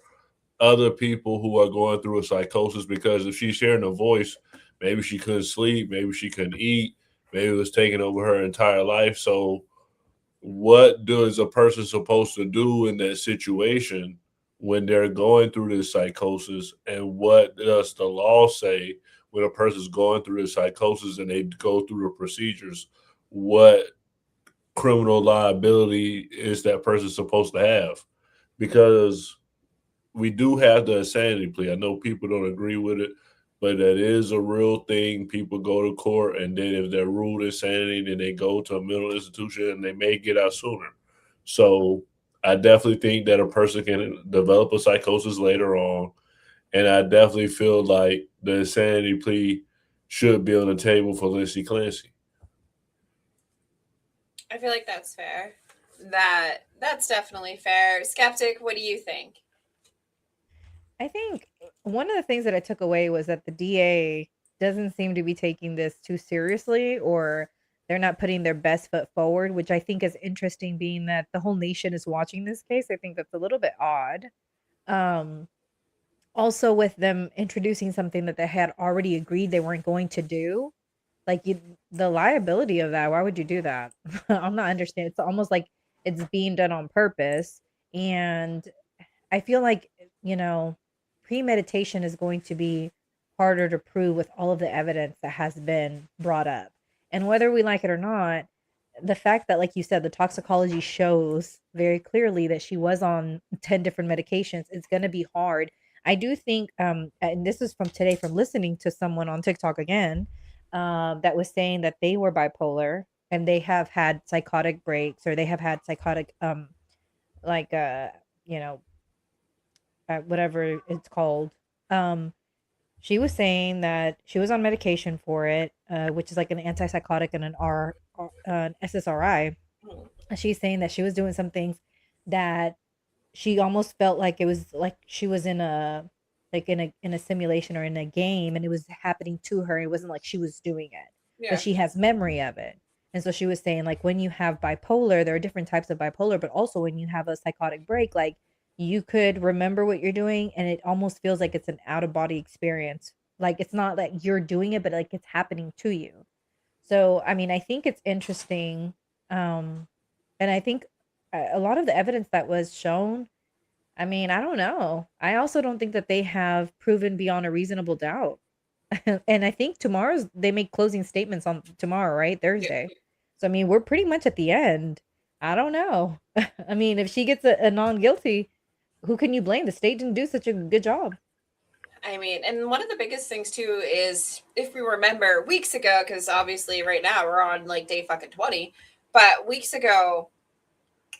other people who are going through a psychosis? Because if she's hearing a voice, maybe she couldn't sleep, maybe she couldn't eat, maybe it was taking over her entire life. So what does a person supposed to do in that situation when they're going through this psychosis? And what does the law say when a person's going through this psychosis and they go through the procedures? What criminal liability is that person supposed to have? Because we do have the insanity plea. I know people don't agree with it, but that is a real thing. People go to court, and then if they're ruled insanity, then they go to a mental institution, and they may get out sooner. So I definitely think that a person can develop a psychosis later on, and I definitely feel like the insanity plea should be on the table for Lindsay Clancy. I feel like that's fair. That's definitely fair. Skeptic, what do you think? I think one of the things that I took away was that the DA doesn't seem to be taking this too seriously, or they're not putting their best foot forward, which I think is interesting, being that the whole nation is watching this case. I think that's a little bit odd. Also, with them introducing something that they had already agreed they weren't going to do, like the liability of that, why would you do that? I'm not understanding. It's almost like it's being done on purpose. And I feel like, premeditation is going to be harder to prove with all of the evidence that has been brought up. And whether we like it or not, the fact that, like you said, the toxicology shows very clearly that she was on 10 different medications, it's going to be hard. I do think, and this is from today, from listening to someone on TikTok again, that was saying that they were bipolar and they have had psychotic breaks, or they have had psychotic, whatever it's called. She was saying that she was on medication for it, which is like an antipsychotic and an SSRI. And she's saying that she was doing some things that she almost felt like it was like she was in a simulation or in a game, and it was happening to her. It wasn't like she was doing it, but she has memory of it. And so she was saying, like, when you have bipolar, there are different types of bipolar, but also when you have a psychotic break, like, you could remember what you're doing, and it almost feels like it's an out of body experience. Like, it's not that you're doing it, but like it's happening to you. So, I mean, I think it's interesting. And I think a lot of the evidence that was shown, I mean, I don't know. I also don't think that they have proven beyond a reasonable doubt. And I think they make closing statements on tomorrow, right? Thursday. So, I mean, we're pretty much at the end. I don't know. I mean, if she gets a non-guilty, who can you blame? The state didn't do such a good job. I mean, and one of the biggest things too is, if we remember weeks ago, because obviously right now we're on like day fucking 20, but weeks ago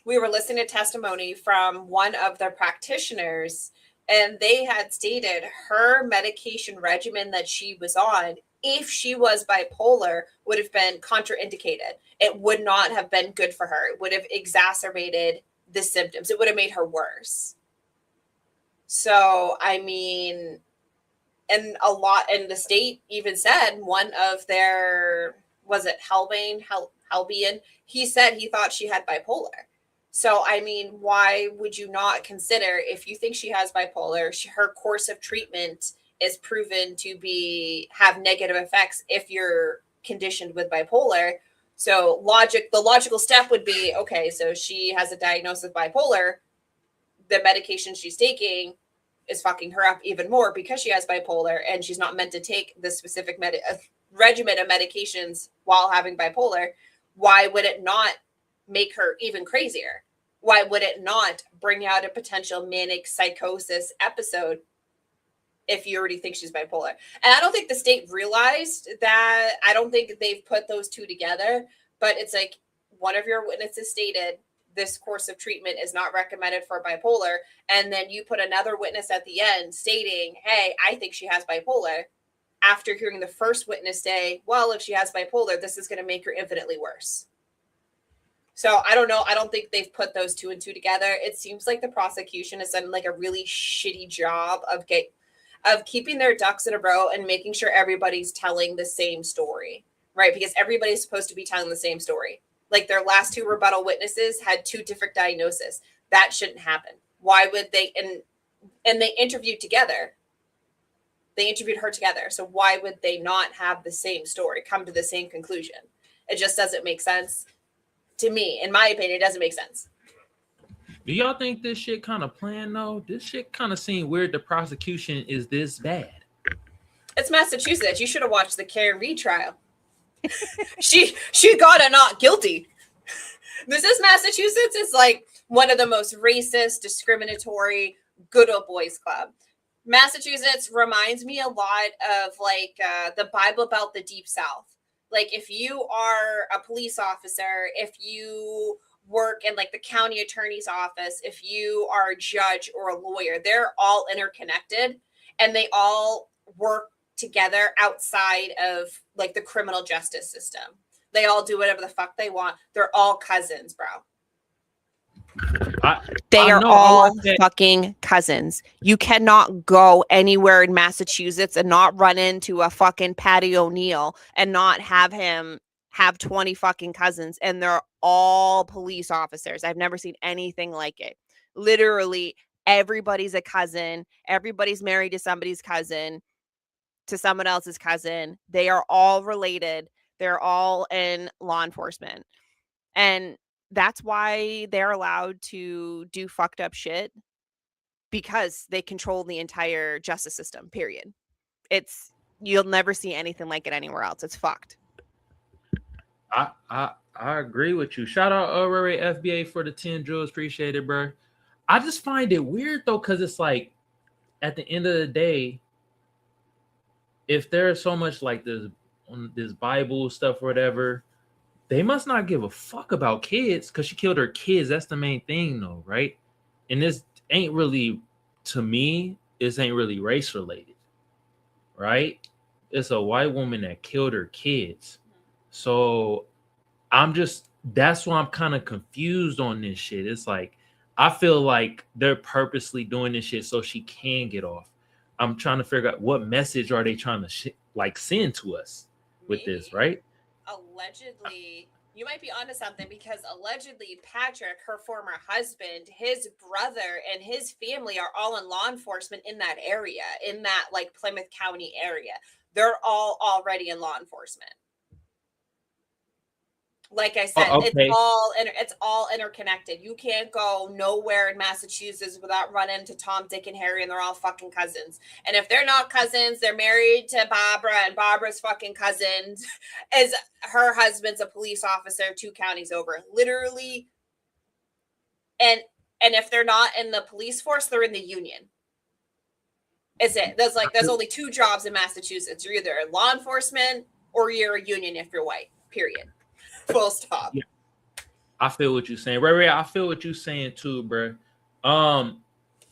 we were listening to testimony from one of the practitioners, and they had stated her medication regimen that she was on, if she was bipolar, would have been contraindicated. It would not have been good for her. It would have exacerbated the symptoms. It would have made her worse. So, I mean, and the state even said, one of their, was it Helbian? He said he thought she had bipolar. So, I mean, why would you not consider, if you think she has bipolar, her course of treatment is proven to have negative effects if you're conditioned with bipolar. So the logical step would be, okay, so she has a diagnosis of bipolar. The medication she's taking is fucking her up even more because she has bipolar, and she's not meant to take the specific regimen of medications while having bipolar. Why would it not make her even crazier? Why would it not bring out a potential manic psychosis episode if you already think she's bipolar? And I don't think the state realized that. I don't think they've put those two together, but it's like, one of your witnesses stated this course of treatment is not recommended for bipolar, and then you put another witness at the end stating, hey, I think she has bipolar, after hearing the first witness say, well, if she has bipolar, this is going to make her infinitely worse. So I don't know. I don't think they've put those two and two together. It seems like the prosecution has done like a really shitty job of keeping their ducks in a row and making sure everybody's telling the same story, right? Because everybody's supposed to be telling the same story. Like their last two rebuttal witnesses had two different diagnoses. That shouldn't happen. Why would they? And they interviewed together. They interviewed her together. So why would they not have the same story, come to the same conclusion? It just doesn't make sense to me. In my opinion, it doesn't make sense. Do y'all think this shit kind of planned though? This shit kind of seemed weird. The prosecution is this bad. It's Massachusetts. You should have watched the Karen Reed trial. she got a not guilty. This is Massachusetts. It's like one of the most racist, discriminatory, good old boys club. Massachusetts reminds me a lot of like the Bible Belt, the Deep South. Like if you are a police officer, if you work in like the county attorney's office, if you are a judge or a lawyer, they're all interconnected and they all work together outside of like the criminal justice system. They all do whatever the fuck they want. They're all cousins, bro. They are all fucking cousins. You cannot go anywhere in Massachusetts and not run into a fucking Patty O'Neill and not have him have 20 fucking cousins. And they're all police officers. I've never seen anything like it. Literally, everybody's a cousin. Everybody's married to somebody's cousin, to someone else's cousin. They are all related. They're all in law enforcement. And that's why they're allowed to do fucked up shit, because they control the entire justice system, period. You'll never see anything like it anywhere else. It's fucked. I agree with you. Shout out Ray FBA for the 10 jewels. Appreciate it, bro. I just find it weird though, because it's like at the end of the day, if there's so much like this Bible stuff or whatever, they must not give a fuck about kids because she killed her kids. That's the main thing though, right? And this ain't really, to me, this ain't really race related, right? It's a white woman that killed her kids. So that's why I'm kind of confused on this shit. It's like, I feel like they're purposely doing this shit so she can get off. I'm trying to figure out what message are they trying to send to us with this, right? Allegedly, you might be onto something, because allegedly Patrick, her former husband, his brother, and his family are all in law enforcement in that area, in that like Plymouth County area. They're all already in law enforcement. Like I said, okay. It's all interconnected. You can't go nowhere in Massachusetts without running into Tom, Dick, and Harry, and they're all fucking cousins. And if they're not cousins, they're married to Barbara, and Barbara's fucking cousin is her husband's a police officer 2 counties over, literally. And if they're not in the police force, they're in the union. Is it? There's only 2 jobs in Massachusetts. You're either in law enforcement or you're a union if you're white. Period. Full stop. Yeah. I feel what you're saying. Ray, I feel what you're saying too, bro.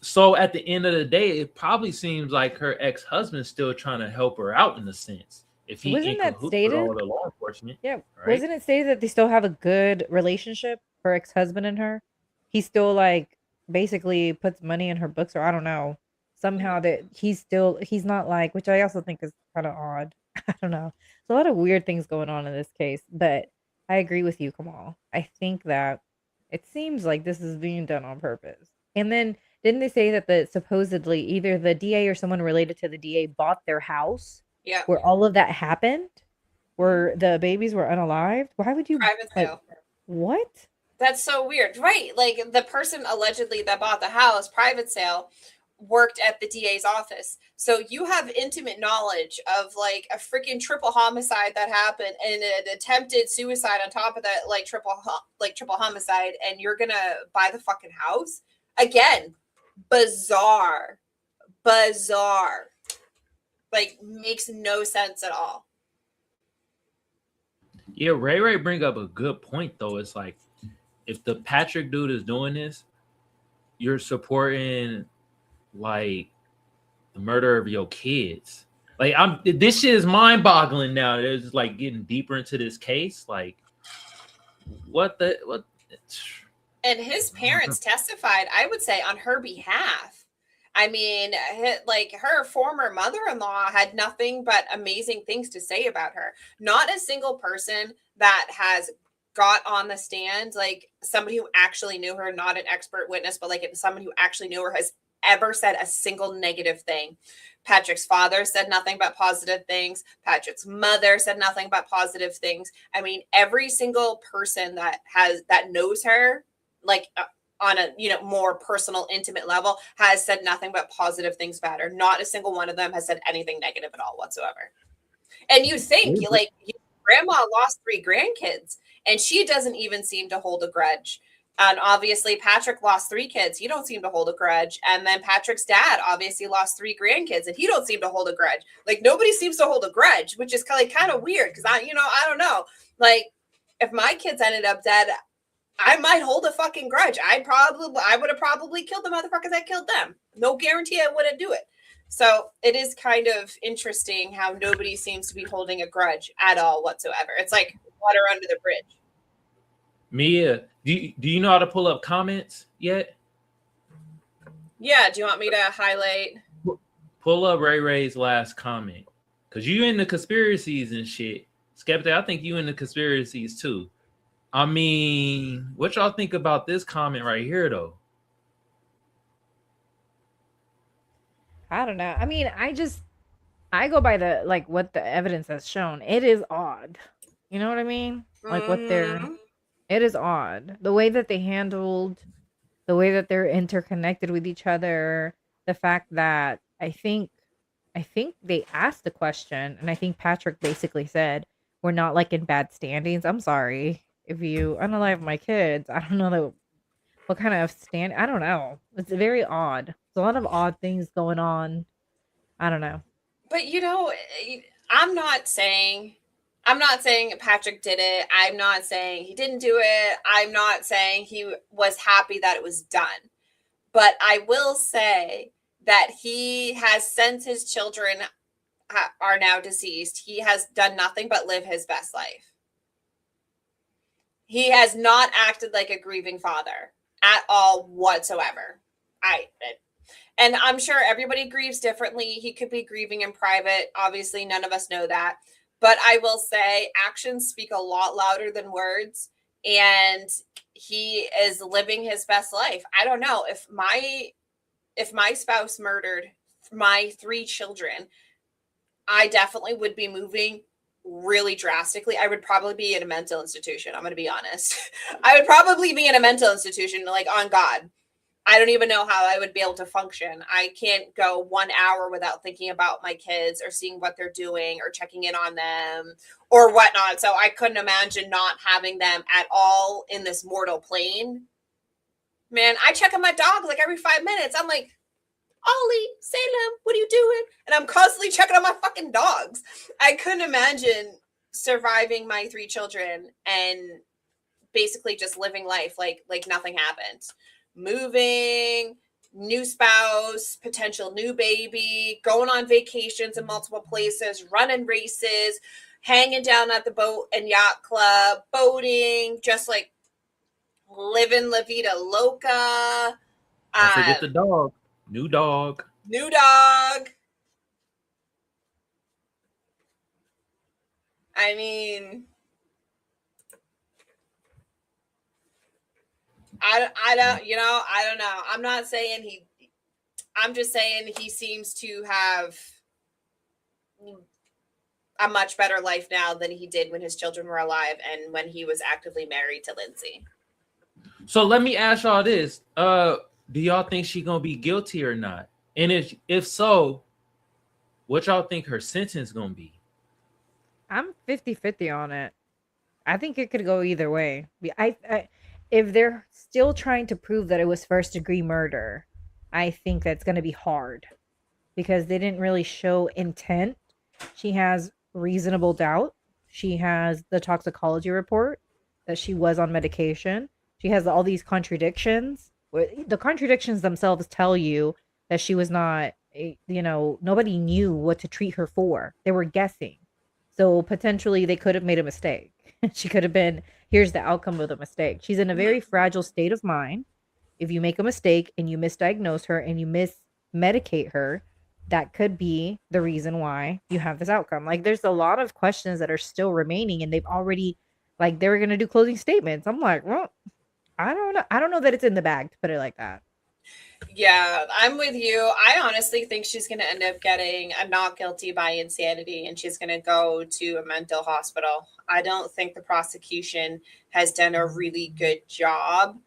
So at the end of the day, it probably seems like her ex-husband's still trying to help her out in a sense. If he wasn't that stated? All the law enforcement, yeah, right? Wasn't it stated that they still have a good relationship, her ex-husband and her? He still like basically puts money in her books, or I don't know. Somehow that he's not like, which I also think is kind of odd. I don't know. There's a lot of weird things going on in this case, but I agree with you, Kamal. I think that it seems like this is being done on purpose. And then didn't they say that supposedly either the DA or someone related to the DA bought their house? Yeah. Where all of that happened? Where the babies were unalived? Why would you private sale? What? That's so weird. Right. Like the person allegedly that bought the house, private sale, worked at the DA's office. So you have intimate knowledge of like a freaking triple homicide that happened and an attempted suicide on top of that, like triple homicide, and you're gonna buy the fucking house again. Bizarre. Like makes no sense at all. Yeah, Ray bring up a good point though. It's like if the Patrick dude is doing this, you're supporting like the murder of your kids. Like this shit is mind-boggling now. It's like getting deeper into this case. Like what? And his parents testified, I would say, on her behalf. I mean, like her former mother-in-law had nothing but amazing things to say about her. Not a single person that has got on the stand, like somebody who actually knew her, not an expert witness, but like somebody who actually knew her, has ever said a single negative thing. Patrick's father said nothing but positive things. Patrick's mother said nothing but positive things. I mean, every single person that knows her, like on a more personal, intimate level, has said nothing but positive things about her. Not a single one of them has said anything negative at all whatsoever. And you think grandma lost 3 grandkids, and she doesn't even seem to hold a grudge. And obviously Patrick lost 3 kids. He don't seem to hold a grudge. And then Patrick's dad obviously lost 3 grandkids, and he don't seem to hold a grudge. Like nobody seems to hold a grudge, which is kind of weird because I don't know. Like if my kids ended up dead, I might hold a fucking grudge. I would have probably killed the motherfuckers that killed them. No guarantee I wouldn't do it. So it is kind of interesting how nobody seems to be holding a grudge at all whatsoever. It's like water under the bridge. Mia, do you know how to pull up comments yet? Yeah, do you want me to highlight? Pull up Ray Ray's last comment. Because you in the conspiracies and shit. Skeptic, I think you in the conspiracies too. I mean, what y'all think about this comment right here, though? I don't know. I mean, I go by the what the evidence has shown. It is odd. You know what I mean? Like it is odd. The way that they handled, the way that they're interconnected with each other, the fact that I think they asked the question, and I think Patrick basically said, we're not like in bad standings. I'm sorry. If you unalive my kids, I don't know what kind of stand. I don't know. It's very odd. There's a lot of odd things going on. I don't know. But I'm not saying Patrick did it. I'm not saying he didn't do it. I'm not saying he was happy that it was done. But I will say that he has, since his children are now deceased, he has done nothing but live his best life. He has not acted like a grieving father at all whatsoever. And I'm sure everybody grieves differently. He could be grieving in private. Obviously, none of us know that. But I will say actions speak a lot louder than words. And he is living his best life. I don't know. If my spouse murdered my 3 children, I definitely would be moving really drastically. I would probably be in a mental institution. I'm going to be honest. I would probably be in a mental institution, like on God. I don't even know how I would be able to function. I can't go 1 hour without thinking about my kids or seeing what they're doing or checking in on them or whatnot. So I couldn't imagine not having them at all in this mortal plane. Man, I check on my dog like every 5 minutes. I'm like, Ollie, Salem, what are you doing? And I'm constantly checking on my fucking dogs. I couldn't imagine surviving my 3 children and basically just living life like nothing happened. Moving, new spouse, potential new baby, going on vacations in multiple places, running races, hanging down at the boat and yacht club, boating, just like living La Vida Loca. Don't forget the dog. New dog. New dog. I mean, I don't know. I'm not saying I'm just saying he seems to have a much better life now than he did when his children were alive and when he was actively married to Lindsay. So let me ask y'all this. Do y'all think she's gonna be guilty or not? And if so, what y'all think her sentence gonna be? I'm 50-50 on it. I think it could go either way. If they're still trying to prove that it was first degree murder, I think that's going to be hard because they didn't really show intent. She has reasonable doubt. She has the toxicology report that she was on medication. She has all these contradictions. The contradictions themselves tell you that she was not, nobody knew what to treat her for. They were guessing. So potentially they could have made a mistake. She could have been, here's the outcome of the mistake. She's in a very fragile state of mind. If you make a mistake and you misdiagnose her and you mismedicate her, that could be the reason why you have this outcome. Like there's a lot of questions that are still remaining and they've already like they were gonna do closing statements. I'm like, well, I don't know. I don't know that it's in the bag to put it like that. Yeah, I'm with you. I honestly think she's going to end up getting a not guilty by insanity, and she's going to go to a mental hospital. I don't think the prosecution has done a really good job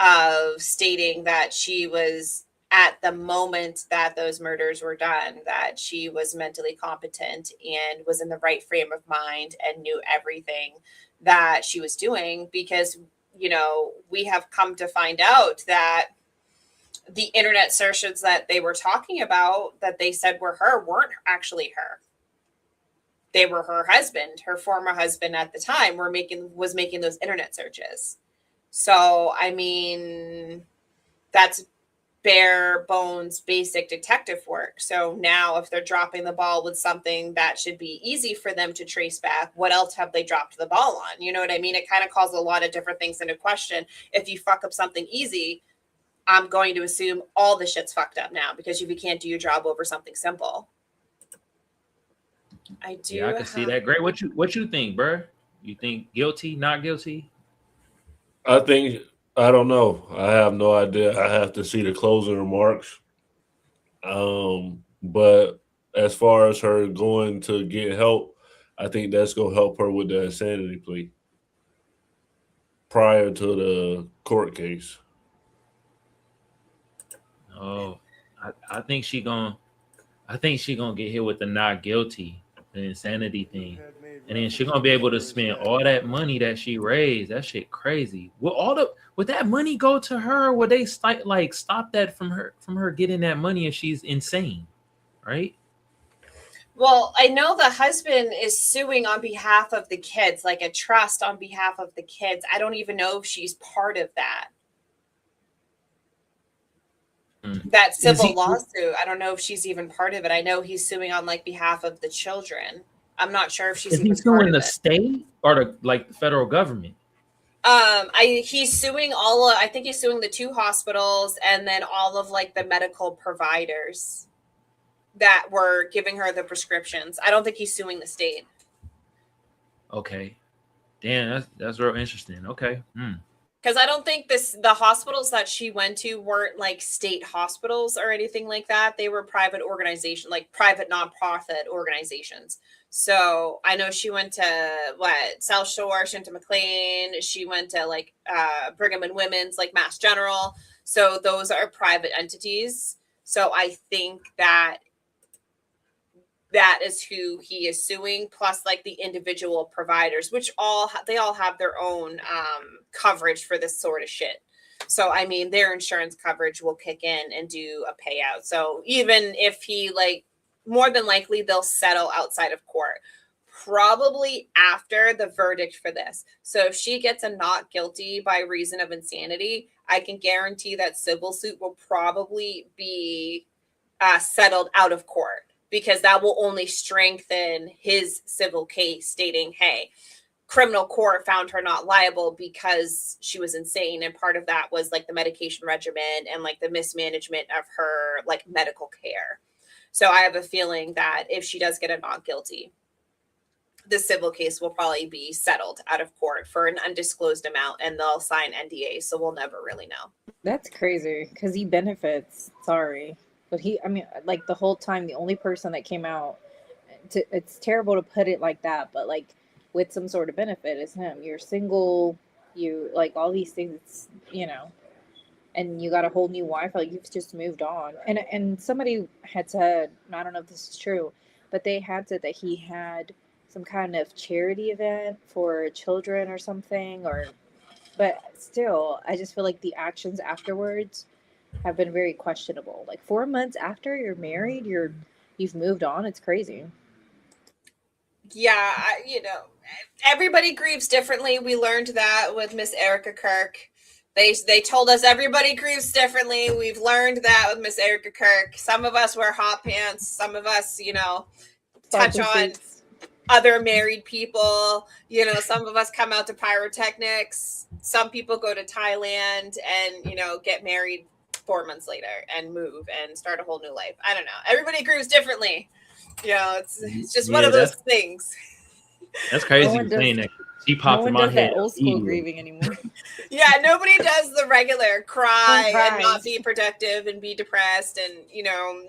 of stating that she was, at the moment that those murders were done, that she was mentally competent and was in the right frame of mind and knew everything that she was doing, because, you know, we have come to find out that the internet searches that they were talking about that they said were her weren't actually her. They were her husband, her former husband at the time, was making those internet searches. So, I mean, that's bare bones, basic detective work. So now if they're dropping the ball with something that should be easy for them to trace back, what else have they dropped the ball on? You know what I mean? It kind of calls a lot of different things into question. If you fuck up something easy, I'm going to assume all the shit's fucked up now, because you can't do your job over something simple. I do. Yeah, I can see that. Great. What you think, bro? You think guilty, not guilty? I don't know. I have no idea. I have to see the closing remarks. But as far as her going to get help, I think that's going to help her with the insanity plea prior to the court case. Oh, I think she gonna get hit with the not guilty, the insanity thing, and then she gonna be able to spend all that money that she raised. That shit crazy. Would that money go to her? Or would they stop that from her getting that money if she's insane, right? Well, I know the husband is suing on behalf of the kids, like a trust on behalf of the kids. I don't even know if she's part of that. That civil lawsuit, I don't know if she's even part of it. I know he's suing on like behalf of the children. I'm not sure if she's even suing the state or the federal government. He's suing I think he's suing the 2 hospitals and then all of like the medical providers that were giving her the prescriptions. I don't think he's suing the state. Okay. Damn, that's real interesting. Okay. Because I don't think the hospitals that she went to weren't like state hospitals or anything like that. They were private organizations, like private nonprofit organizations. So I know she went to South Shore, she went to McLean, she went to like Brigham and Women's, like Mass General. So those are private entities. So I think that is who he is suing, plus like the individual providers, which they all have their own coverage for this sort of shit. So, I mean, their insurance coverage will kick in and do a payout. So even if he more than likely they'll settle outside of court, probably after the verdict for this. So if she gets a not guilty by reason of insanity, I can guarantee that civil suit will probably be settled out of court, because that will only strengthen his civil case stating, hey, criminal court found her not liable because she was insane. And part of that was like the medication regimen and like the mismanagement of her like medical care. So I have a feeling that if she does get a not guilty, the civil case will probably be settled out of court for an undisclosed amount, and they'll sign NDAs. So we'll never really know. That's crazy because he benefits. Sorry. But like the whole time, the only person that came out, it's terrible to put it like that, but like with some sort of benefit is him. You're single, you like all these things, you know, and you got a whole new wife, like you've just moved on. And somebody had said, I don't know if this is true, but they had said that he had some kind of charity event for children or something, but still, I just feel like the actions afterwards have been very questionable. Like 4 months after you're married, you've moved on. It's crazy. Yeah, everybody grieves differently. We learned that with Miss Erica Kirk. They told us everybody grieves differently. We've learned that with Miss Erica Kirk. Some of us wear hot pants. Some of us, touch on other married people. Some of us come out to pyrotechnics. Some people go to Thailand and, get married 4 months later and move and start a whole new life. I don't know. Everybody grieves differently. It's just one of those things. That's crazy saying that. She popped No in one my does head that old school immediately. grieving anymore. Yeah, nobody does the regular cry Don't and cry. not be productive and be depressed, and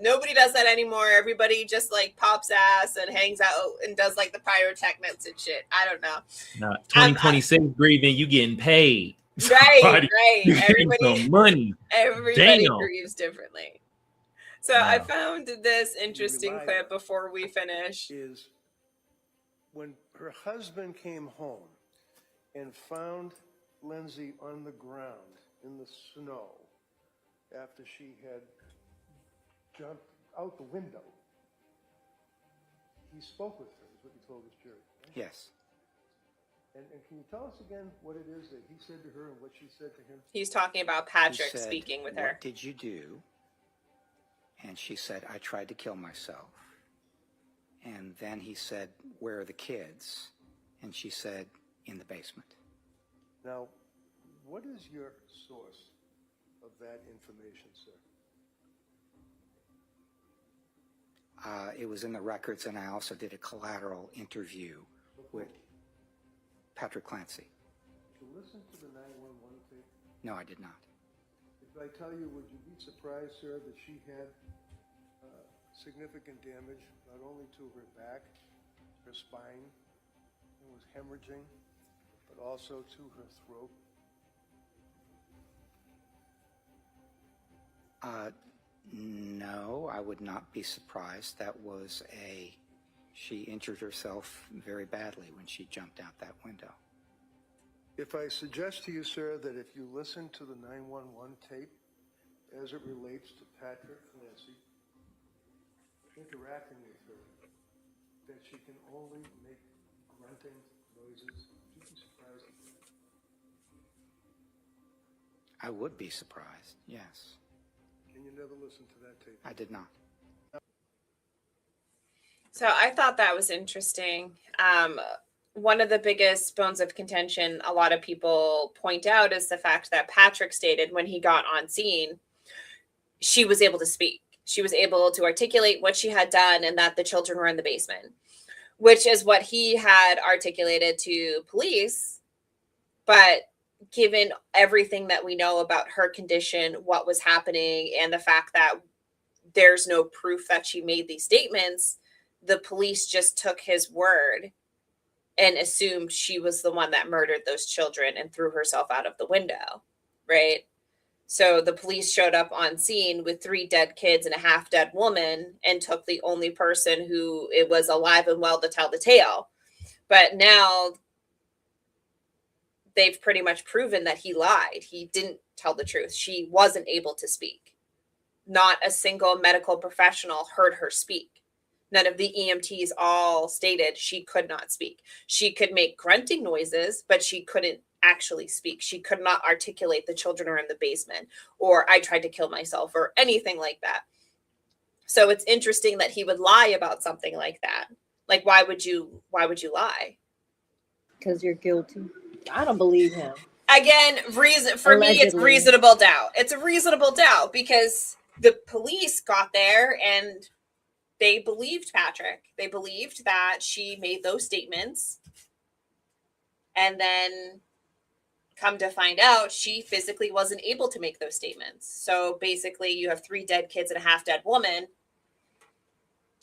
nobody does that anymore. Everybody just like pops ass and hangs out and does like the pyrotechnics and shit. I don't know. Nah, 2026 grieving, you getting paid. Right. You getting some money. Everybody Damn. grieves differently. So I found this interesting clip before we finish. Is when her husband came home and found Lindsay on the ground in the snow after she had jumped out the window. He spoke with her, is what you told this jury. Right? Yes. And can you tell us again what it is that he said to her and what she said to him? He's talking about Patrick He said, speaking with her. What did you do? And she said, I tried to kill myself. And then he said, where are the kids? And she said, in the basement. Now, what is your source of that information, sir? It was in the records, and I also did a collateral interview with Patrick Clancy. Did you listen to the 911 tape? No, I did not. If I tell you, would you be surprised, sir, that she had significant damage, not only to her back, her spine, it was hemorrhaging, but also to her throat? No, I would not be surprised. She injured herself very badly when she jumped out that window. If I suggest to you, sir, that if you listen to the 911 tape as it relates to Patrick Clancy interacting with her, that she can only make grunting noises, would you be surprised at that? I would be surprised, yes. And you never listened to that tape? I did not. So I thought that was interesting. One of the biggest bones of contention a lot of people point out is the fact that Patrick stated when he got on scene, she was able to speak. She was able to articulate what she had done and that the children were in the basement, which is what he had articulated to police. But given everything that we know about her condition, what was happening, and the fact that there's no proof that she made these statements, the police just took his word and assumed she was the one that murdered those children and threw herself out of the window, right? So the police showed up on scene with 3 dead kids and a half-dead woman and took the only person who it was alive and well to tell the tale. But now they've pretty much proven that he lied. He didn't tell the truth. She wasn't able to speak. Not a single medical professional heard her speak. None of the EMTs all stated she could not speak. She could make grunting noises, but she couldn't actually speak. She could not articulate the children are in the basement, or I tried to kill myself, or anything like that. So it's interesting that he would lie about something like that. Like, why would you lie? Because you're guilty. I don't believe him. Again, reason for me, it's reasonable doubt. It's a reasonable doubt because the police got there and they believed Patrick. They believed that she made those statements. And then come to find out, she physically wasn't able to make those statements. So basically, you have 3 dead kids and a half-dead woman,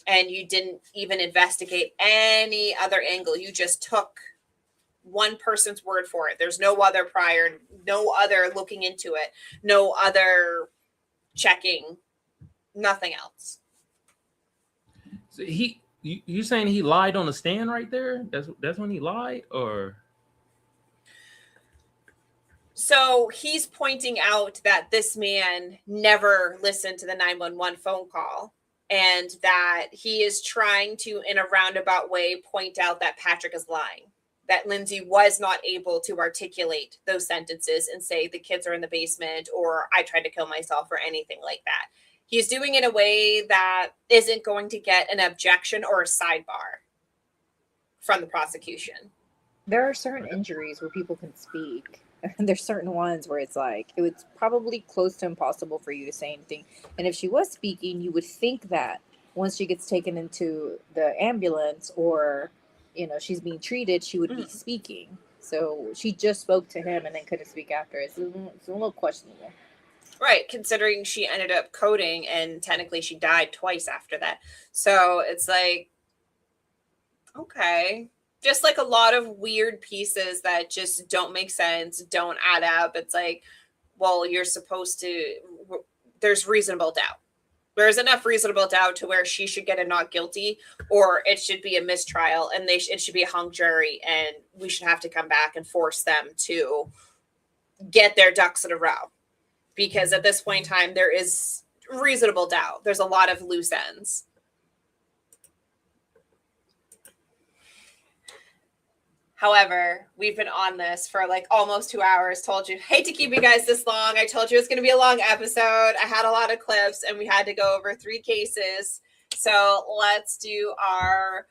and you didn't even investigate any other angle. You just took one person's word for it. There's no other prior, no other looking into it, no other checking, nothing else. So you saying he lied on the stand right there? That's when he lied, or? So he's pointing out that this man never listened to the 911 phone call, and that he is trying to, in a roundabout way, point out that Patrick is lying, that Lindsay was not able to articulate those sentences and say the kids are in the basement or I tried to kill myself or anything like that. He's doing it in a way that isn't going to get an objection or a sidebar from the prosecution. There are certain injuries where people can speak. There's certain ones where it's like, it was probably close to impossible for you to say anything. And if she was speaking, you would think that once she gets taken into the ambulance or, she's being treated, she would be speaking. So she just spoke to him and then couldn't speak after. It's a little questionable. Right, considering she ended up coding and technically she died twice after that. So it's like, okay. Just like a lot of weird pieces that just don't make sense, don't add up. It's like, well, you're supposed to, there's reasonable doubt. There's enough reasonable doubt to where she should get a not guilty, or it should be a mistrial and it should be a hung jury, and we should have to come back and force them to get their ducks in a row. Because at this point in time, there is reasonable doubt. There's a lot of loose ends. However, we've been on this for like almost 2 hours. Told you, hate to keep you guys this long. I told you it's going to be a long episode. I had a lot of clips and we had to go over 3 cases. So let's do our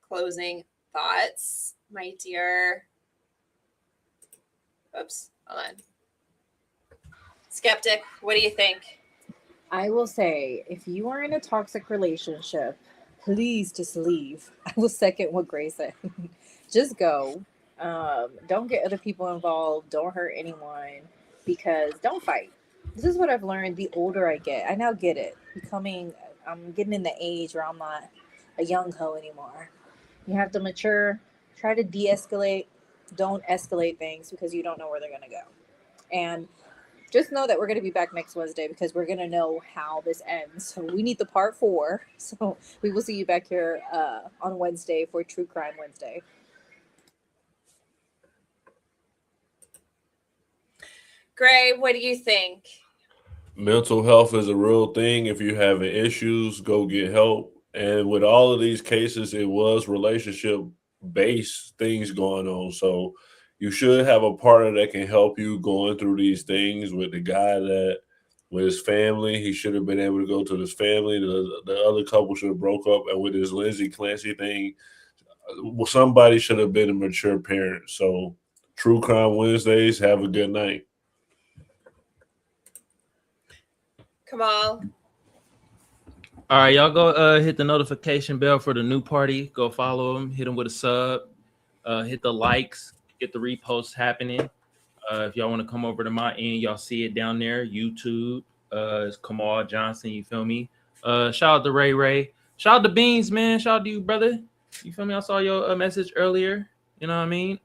closing thoughts, my dear. Oops, hold on. Skeptic, what do you think? I will say, if you are in a toxic relationship, please just leave. I will second what Gray said. Just go. Don't get other people involved. Don't hurt anyone, because don't fight. This is what I've learned the older I get. I now get it. I'm getting in the age where I'm not a young hoe anymore. You have to mature. Try to de-escalate. Don't escalate things because you don't know where they're going to go. And just know that we're going to be back next Wednesday because we're going to know how this ends. So we need the part 4. So we will see you back here on Wednesday for True Crime Wednesday. Gray, what do you think? Mental health is a real thing. If you're having issues, go get help. And with all of these cases, it was relationship-based things going on. So you should have a partner that can help you going through these things. With the guy that, with his family, he should have been able to go to his family. The other couple should have broke up. And with his Lindsay Clancy thing, somebody should have been a mature parent. So True Crime Wednesdays, have a good night. Kamal. All right, y'all go hit the notification bell for the new party. Go follow them, hit them with a sub, hit the likes, get the reposts happening. If y'all want to come over to my end, y'all see it down there. YouTube, it's Kamal Johnson, you feel me? Shout out to Ray. Shout out to Beans, man. Shout out to you, brother. You feel me? I saw your message earlier. You know what I mean?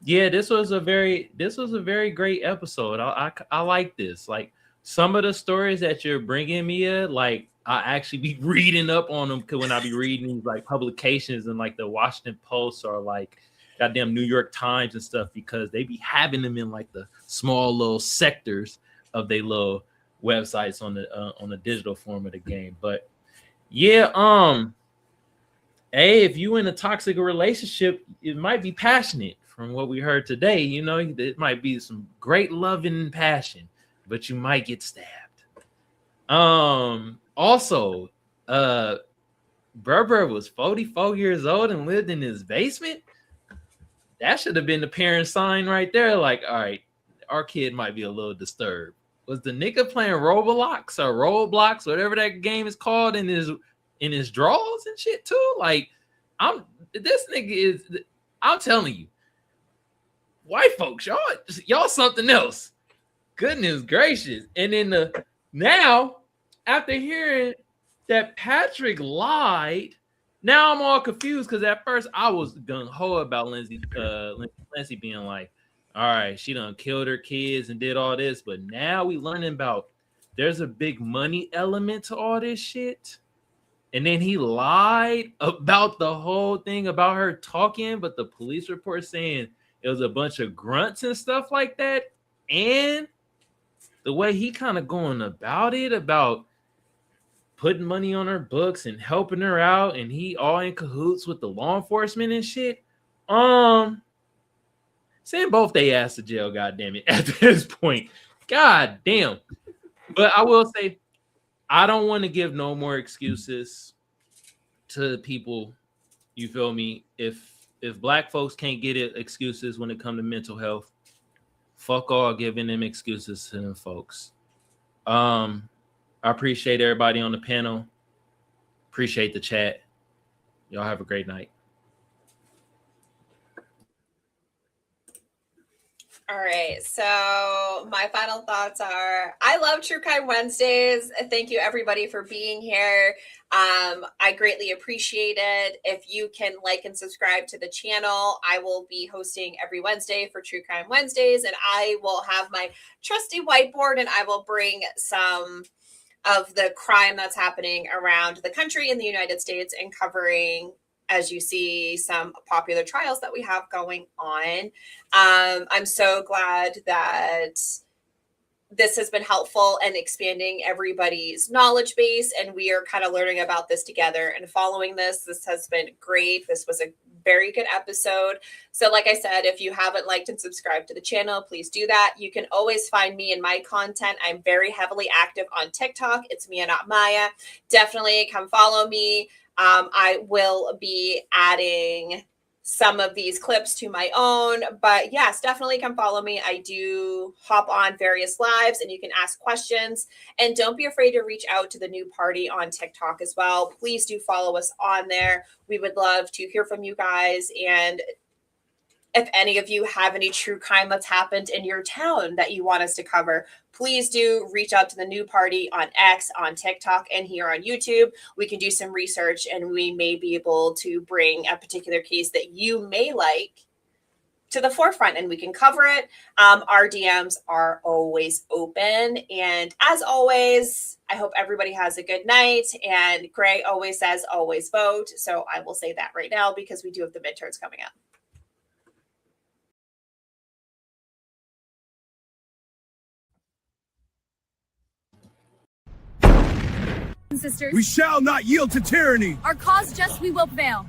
Yeah, this was a very great episode. I like this. Like, some of the stories that you're bringing me, like, I actually be reading up on them when I be reading these like publications and like the Washington Post or like goddamn New York Times and stuff, because they be having them in like the small little sectors of their little websites on the digital form of the game. But yeah, hey, if you in a toxic relationship, it might be passionate from what we heard today. You know, it might be some great love and passion, but you might get stabbed. Also, Berber was 44 years old and lived in his basement. That should have been the parent sign right there. Like, all right, our kid might be a little disturbed. Was the nigga playing Roblox or Roblox, whatever that game is called, in his drawers and shit too? Like, I'm telling you, white folks, y'all something else. Goodness gracious. And then now, after hearing that Patrick lied, now I'm all confused, because at first I was gung-ho about Lindsay Clancy being like, all right, she done killed her kids and did all this, but now we learning about there's a big money element to all this shit. And then he lied about the whole thing about her talking, but the police report saying it was a bunch of grunts and stuff like that. And the way he kind of going about it, about putting money on her books and helping her out, and he all in cahoots with the law enforcement and shit. Send both they ass to jail, goddamn it, at this point. God damn. But I will say, I don't want to give no more excuses to people. You feel me? If black folks can't get it excuses when it comes to mental health, fuck all giving them excuses to them folks. I appreciate everybody on the panel. Appreciate the chat. Y'all have a great night. All right, so my final thoughts are I love True Crime Wednesdays. Thank you everybody for being here. I greatly appreciate it. If you can like and subscribe to the channel, I will be hosting every Wednesday for True Crime Wednesdays, and I will have my trusty whiteboard and I will bring some of the crime that's happening around the country in the United States and covering, as you see, some popular trials that we have going on. I'm so glad that this has been helpful and expanding everybody's knowledge base, and we are kind of learning about this together and following this. This has been great. This was a very good episode. So like I said, if you haven't liked and subscribed to the channel, please do that. You can always find me and my content. I'm very heavily active on TikTok. It's Mia, not Maya. Definitely come follow me. I will be adding some of these clips to my own, but yes, definitely come follow me. I do hop on various lives and you can ask questions, and don't be afraid to reach out to the new party on TikTok as well. Please do follow us on there. We would love to hear from you guys. And if any of you have any true crime that's happened in your town that you want us to cover, please do reach out to the new party on X, on TikTok, and here on YouTube. We can do some research and we may be able to bring a particular case that you may like to the forefront and we can cover it. Our DMs are always open. And as always, I hope everybody has a good night. And Gray always says, always vote. So I will say that right now because we do have the midterms coming up. Sisters, We shall not yield to tyranny. our cause just we will prevail.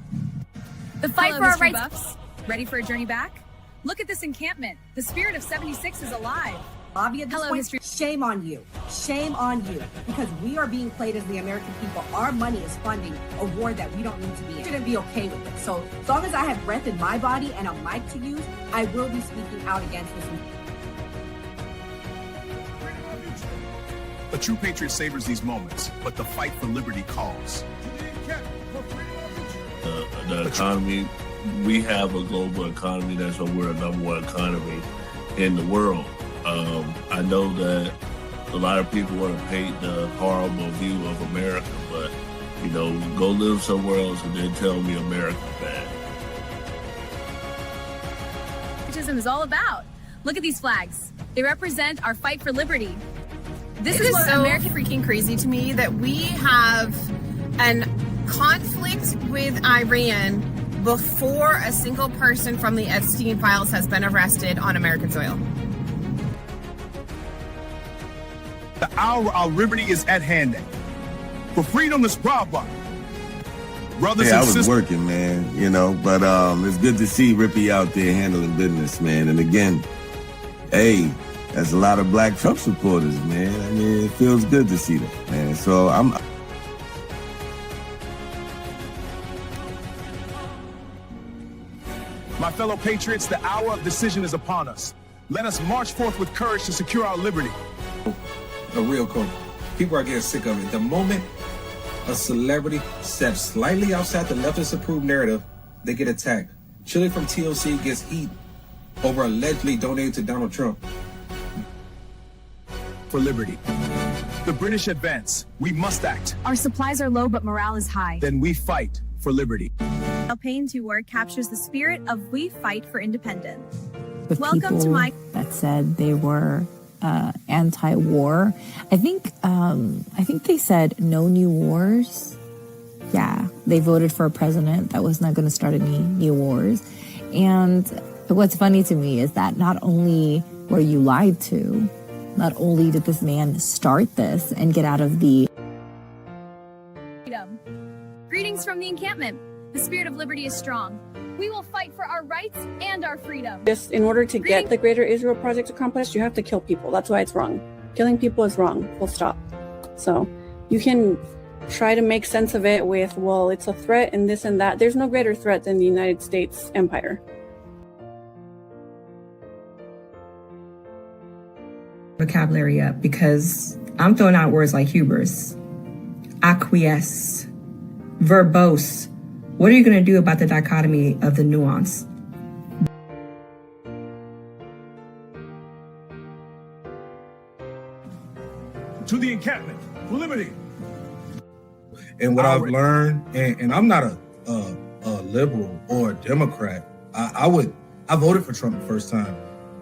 The fight Hello, for our history rights. buffs. Ready for a journey back? Look at this encampment. The spirit of 76 is alive. Bobby, at this Hello, point, history. shame on you. Shame on you. Because we are being played as the American people. Our money is funding a war that we don't need to be in. Shouldn't be okay with it. So as long as I have breath in my body and a mic to use, I will be speaking out against this. A true patriot savors these moments, but the fight for liberty calls. The economy, we have a global economy. That's why we're a number one economy in the world. I know that a lot of people want to paint the horrible view of America, but, you know, go live somewhere else and then tell me America's bad. Patriotism is all about. Look at these flags. They represent our fight for liberty. This is what so American freaking crazy to me that we have an conflict with Iran before a single person from the Epstein files has been arrested on American soil. The hour our liberty is at hand. For freedom is brava. Brothers I and was sisters. working, man, you know, but it's good to see Rippy out there handling business, man. And again, hey, there's a lot of black Trump supporters, man. I mean, it feels good to see that, man. So I'm... My fellow patriots, the hour of decision is upon us. Let us march forth with courage to secure our liberty. A real coach. People are getting sick of it. The moment a celebrity steps slightly outside the leftist approved narrative, they get attacked. Chili from TLC gets heat over allegedly donating to Donald Trump. For liberty. The British advance. We must act. Our supplies are low, but morale is high. Then we fight for liberty. Alpayne's word captures the spirit of we fight for independence. With Welcome to my that said they were anti-war. I think they said no new wars. Yeah, they voted for a president that was not going to start any new wars. And what's funny to me is that not only were you lied to, not only did this man start this and get out of the freedom. Greetings from the encampment. The spirit of liberty is strong. We will fight for our rights and our freedom. Just in order to get the Greater Israel Project accomplished, you have to kill people. That's why it's wrong. Killing people is wrong. Full stop. So you can try to make sense of it with, well, it's a threat and this and that. There's no greater threat than the United States empire. Vocabulary up because I'm throwing out words like hubris, acquiesce, verbose. What are you going to do about the dichotomy of the nuance? To the encampment. For liberty. And what I've learned, and I'm not a liberal or a Democrat. I voted for Trump the first time,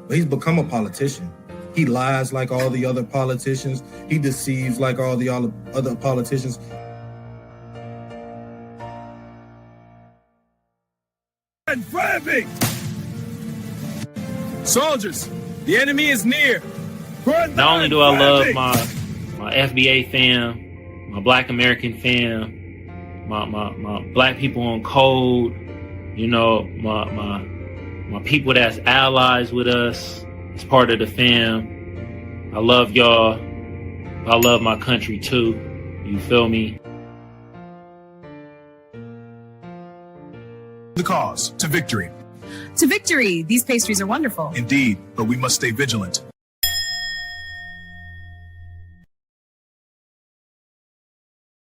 but he's become a politician. He lies like all the other politicians. He deceives like all the other politicians. And flaming! Soldiers, the enemy is near. Not only do I love my FBA fam, my Black American fam, my Black people on code, you know, my people that's allies with us, as part of the fam. I love y'all. I love my country too. You feel me? The cause to victory. To victory! These pastries are wonderful. Indeed, but we must stay vigilant.